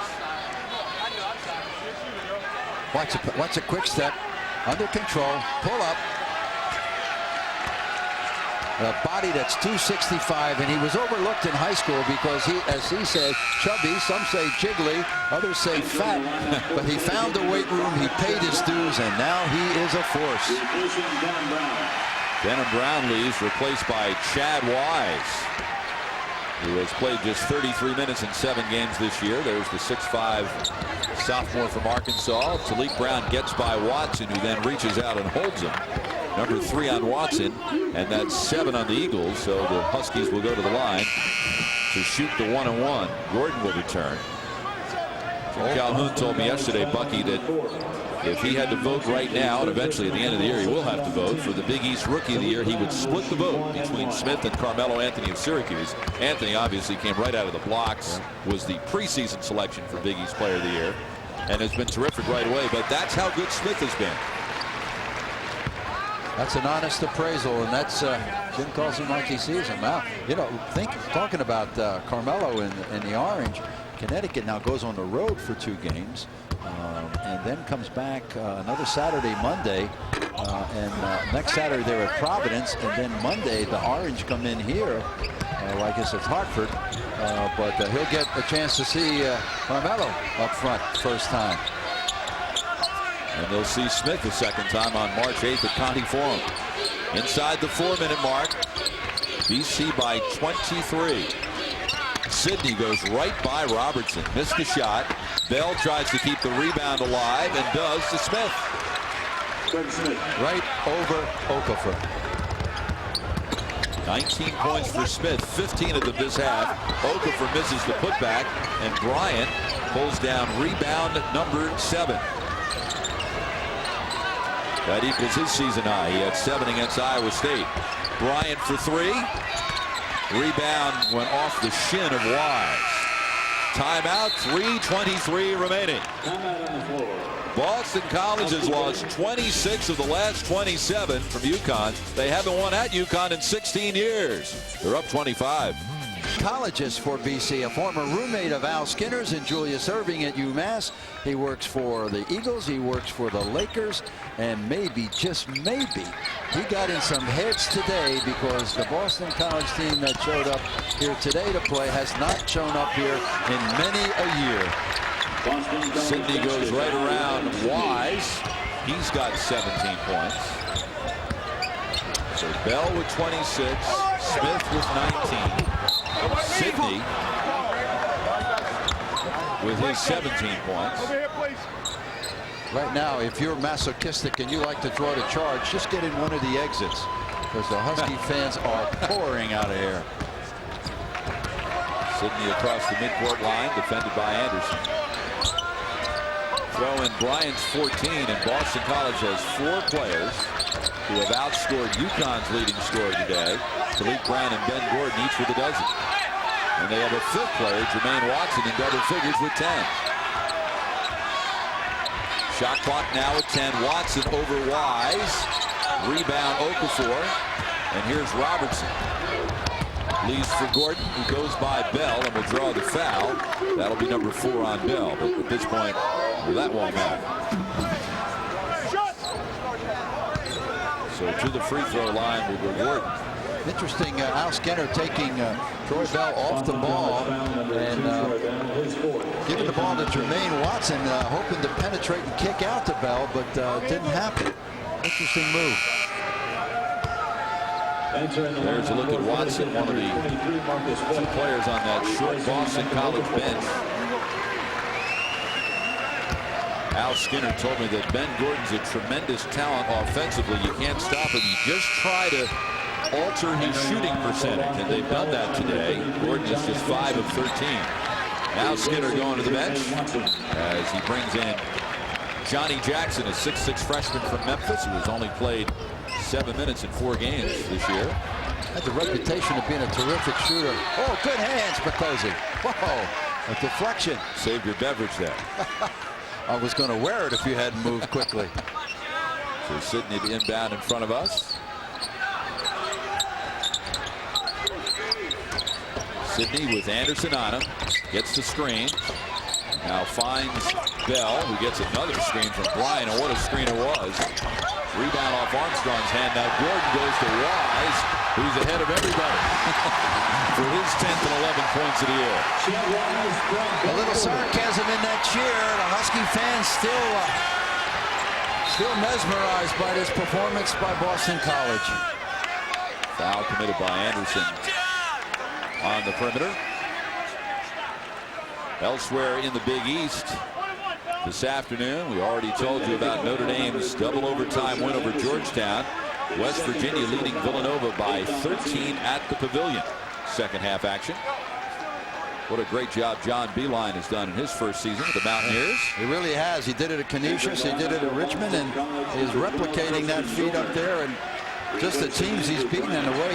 Watch a quick step, under control, pull up. A body that's 265, and he was overlooked in high school because he, as he said, chubby, some say jiggly, others say fat, but he found the weight room, he paid his dues, and now he is a force. Denham Brown leaves, replaced by Chad Wise, who has played just 33 minutes in 7 games this year. There's the 6'5" sophomore from Arkansas. Malik Brown gets by Watson, who then reaches out and holds him. Number 3 on Watson, and that's 7 on the Eagles. So the Huskies will go to the line to shoot the 1-and-1. Gordon will return. Jim Calhoun told me yesterday, Bucky, that if he had to vote right now, and eventually at the end of the year he will have to vote for the Big East Rookie of the Year, he would split the vote between Smith and Carmelo Anthony of Syracuse. Anthony obviously came right out of the blocks, was the preseason selection for Big East Player of the Year, and has been terrific right away. But that's how good Smith has been. That's an honest appraisal, and that's Jim calls him like he sees him. Now, talking about Carmelo in the orange, Connecticut now goes on the road for 2 games. And then comes back another Saturday, Monday, and next Saturday they're at Providence, and then Monday the Orange come in here, like I said, Hartford, but he'll get a chance to see Carmelo up front first time. And they'll see Smith the second time on March 8th at Conti Forum. Inside the 4-minute mark, BC by 23. Sidney goes right by Robertson, missed the shot. Bell tries to keep the rebound alive and does to Smith. Right over Okafor. 19 points for Smith, 15 of them this half. Okafor misses the putback, and Bryant pulls down rebound number 7. That equals his season high. He had 7 against Iowa State. Bryant for 3. Rebound went off the shin of Wise. Timeout, 3:23 remaining. Boston College has lost 26 of the last 27 from Uconn. They haven't won at Uconn in 16 years. They're up 25. Colleges for BC, a former roommate of Al Skinner's and Julius Erving at UMass. He works for the Eagles, he works for the Lakers, and maybe, just maybe, he got in some heads today because the Boston College team that showed up here today to play has not shown up here in many a year. Sidney goes right around Wise. He's got 17 points. So Bell with 26, Smith with 19. Sidney with his 17 points. Right now, if you're masochistic and you like to draw the charge, just get in one of the exits because the Husky fans are pouring out of here. Sidney across the midcourt line, defended by Anderson. Throw in Bryant's 14, and Boston College has 4 players who have outscored UConn's leading scorer today. Khalid Brown and Ben Gordon each with a dozen. And they have a 5th player, Jermaine Watson, in double figures with 10. Shot clock now at 10. Watson over Wise. Rebound Okafor. And here's Robertson. Leaves for Gordon, who goes by Bell and will draw the foul. That'll be number 4 on Bell. But at this point, well, that won't matter. So to the free throw line will go Gordon. Interesting, Al Skinner taking Troy Bell off the ball and giving the ball to Jermaine Watson, hoping to penetrate and kick out to Bell, but didn't happen. Interesting move. There's a look at Watson, one of the 2 players on that short Boston College bench. Al Skinner told me that Ben Gordon's a tremendous talent offensively. You can't stop him. You just try to alter his shooting percentage, and they've done that today. Gordon is just 5 of 13. Now Skinner going to the bench as he brings in Johnny Jackson, a 6'6" freshman from Memphis, who has only played 7 minutes in 4 games this year. Had the reputation of being a terrific shooter. Oh, good hands, Picozzi. Whoa, a deflection. Saved your beverage there. I was going to wear it if you hadn't moved quickly. So Sidney the inbound in front of us. Sidney with Anderson on him. Gets the screen. Now finds Bell, who gets another screen from Bryant, and what a screen it was. Rebound off Armstrong's hand. Now Gordon goes to Wise, who's ahead of everybody for his 10th and 11 points of the year. A little sarcasm in that cheer. The Husky fans still mesmerized by this performance by Boston College. Foul committed by Anderson on the perimeter. Elsewhere in the Big East this afternoon, we already told you about Notre Dame's double overtime win over Georgetown. West Virginia leading Villanova by 13 at the Pavilion. Second half action. What a great job John Beilein has done in his first season with the Mountaineers. He really has. He did it at Canisius, he did it at Richmond, and is replicating that feat up there. And just the teams he's beaten and the way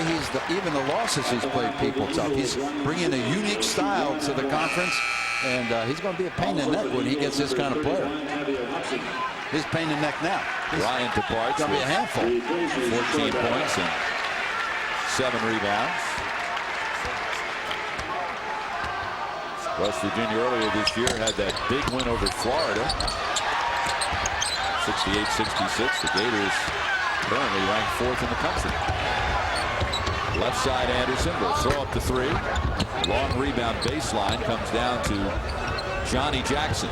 even the losses he's played people tough. He's bringing a unique style to the conference, and he's going to be a pain in the neck when he gets this kind of player. He's pain in the neck now. Bryant departs. Going to be a handful. 14 points and 7 rebounds. West Virginia earlier this year had that big win over Florida. 68-66. The Gators currently ranked 4th in the country. Left side Anderson will throw up the 3. Long rebound baseline comes down to Johnny Jackson.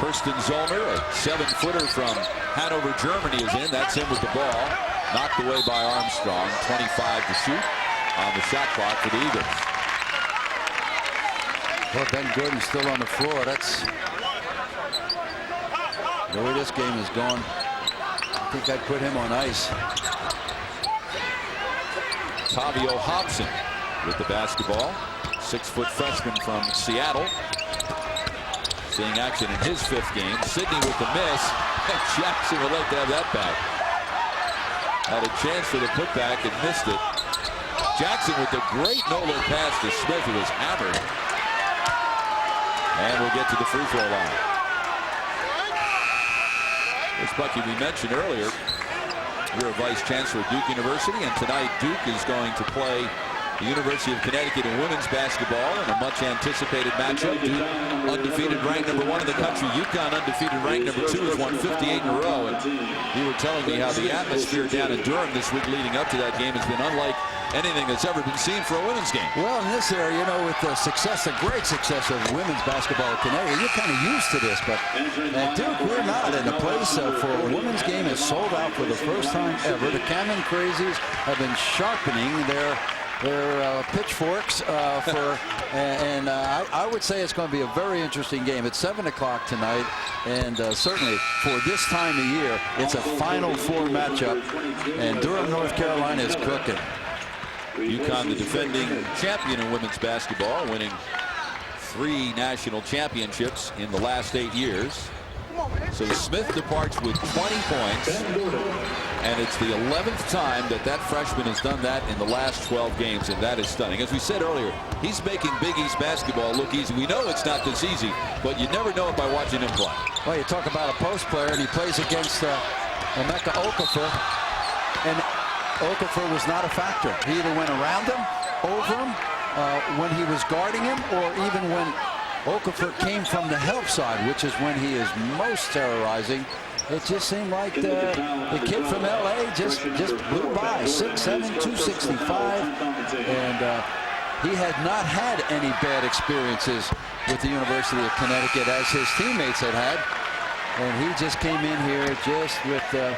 Kirsten Zollner, a 7-footer from Hanover, Germany, is in. That's him with the ball. Knocked away by Armstrong. 25 to shoot on the shot clock for the Eagles. Well, Ben Gordon's still on the floor. That's the way this game is going. I think I'd put him on ice. Tavio Hobson with the basketball. 6-foot freshman from Seattle. Seeing action in his 5th game. Sidney with the miss. And Jackson would like to have that back. Had a chance for the putback and missed it. Jackson with the great no-look pass to Smith, who was hammered. And we'll get to the free throw line. As Bucky, we mentioned earlier, you're a vice chancellor at Duke University, and tonight Duke is going to play the University of Connecticut in women's basketball in a much anticipated matchup. Duke undefeated, ranked #1 in the country. Uconn undefeated, ranked #2, has won 58 in a row. And you were telling me how the atmosphere down in Durham this week leading up to that game has been unlike anything that's ever been seen for a women's game. Well, in this area, you know, with the success, the great success of women's basketball in Connecticut, you're kind of used to this. But at Duke, we're not. And the place for a women's game is sold out for the first time ever. The Cameron Crazies have been sharpening their pitchforks and I would say it's going to be a very interesting game. It's 7 o'clock tonight, and certainly for this time of year, it's a Final Four matchup, and Durham, North Carolina is cooking. Uconn, the defending champion in women's basketball, winning 3 national championships in the last 8 years. So Smith departs with 20 points, and it's the 11th time that freshman has done that in the last 12 games, and that is stunning. As we said earlier, he's making Big East basketball look easy. We know it's not this easy, but you never know it by watching him play. Well, you talk about a post player, and he plays against Emeka Okafor, and Okafor was not a factor. He either went around him, over him, when he was guarding him, or even when Okafor came from the help side, which is when he is most terrorizing. It just seemed like the kid from L.A. just blew by. 6'7", 265, and he had not had any bad experiences with the University of Connecticut as his teammates had, and he just came in here just with a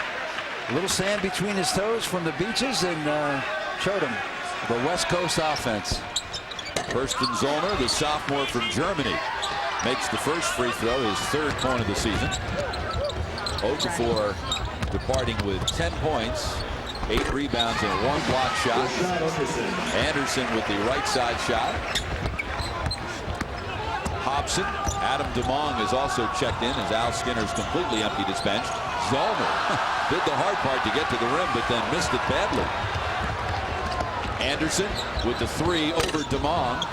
little sand between his toes from the beaches and showed him the West Coast offense. Kirsten Zollner, the sophomore from Germany, makes the first free throw, his 3rd point of the season. Okafor departing with 10 points, 8 rebounds, and 1 block shot. Anderson with the right side shot. Hobson, Adam DeMong is also checked in as Al Skinner's completely emptied his bench. Zollner did the hard part to get to the rim, but then missed it badly. Anderson with the 3 over DeMong.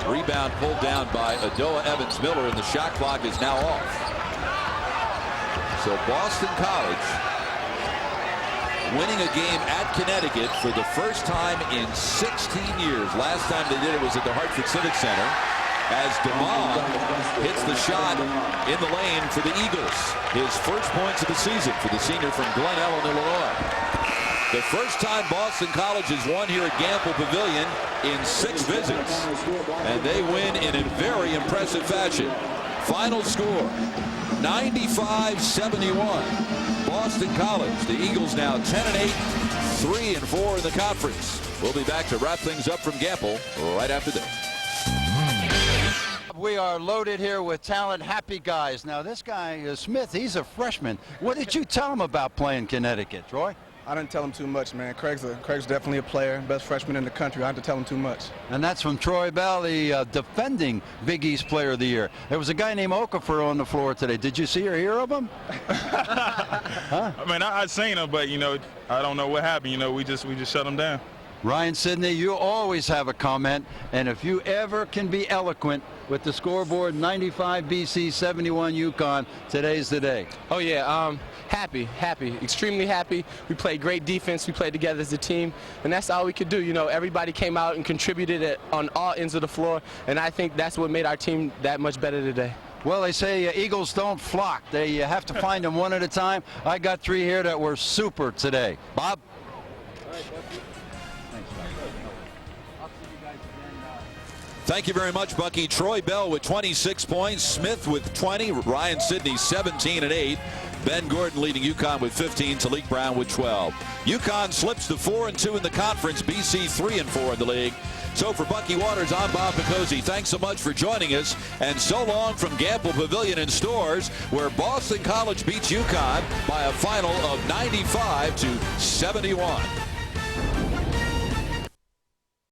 Rebound pulled down by Adoa Evans-Miller, and the shot clock is now off. So Boston College winning a game at Connecticut for the first time in 16 years. Last time they did it was at the Hartford Civic Center, as DeMong hits the shot in the lane for the Eagles. His first points of the season for the senior from Glen Ellen, Illinois. The first time Boston College has won here at Gamble Pavilion in 6 visits, and they win in a very impressive fashion. Final score, 95-71. Boston College. The Eagles now 10-8, 3-4 in the conference. We'll be back to wrap things up from Gamble right after this. We are loaded here with talent, happy guys. Now this guy, Smith, he's a freshman. What did you tell him about playing Connecticut, Troy? I didn't tell him too much, man. Craig's definitely a player, best freshman in the country. I had to tell him too much. And that's from Troy Bell, the defending Big East Player of the Year. There was a guy named Okafor on the floor today. Did you see or hear of him? Huh? I mean, I seen him, but, you know, I don't know what happened. You know, we just shut him down. Ryan Sidney, you always have a comment, and if you ever can be eloquent with the scoreboard, 95 BC, 71 Uconn, today's the day. Oh yeah, happy, extremely happy. We played great defense. We played together as a team, and that's all we could do. You know, everybody came out and contributed on all ends of the floor, and I think that's what made our team that much better today. Well, they say Eagles don't flock. They have to find them one at a time. I got 3 here that were super today. Bob? Thank you very much, Bucky. Troy Bell with 26 points, Smith with 20, Ryan Sidney 17 and 8, Ben Gordon leading Uconn with 15, Talik Brown with 12. Uconn slips to 4-2 in the conference, BC 3-4 in the league. So for Bucky Waters, I'm Bob Picozzi. Thanks so much for joining us, and so long from Gamble Pavilion and Stores, where Boston College beats Uconn by a final of 95-71.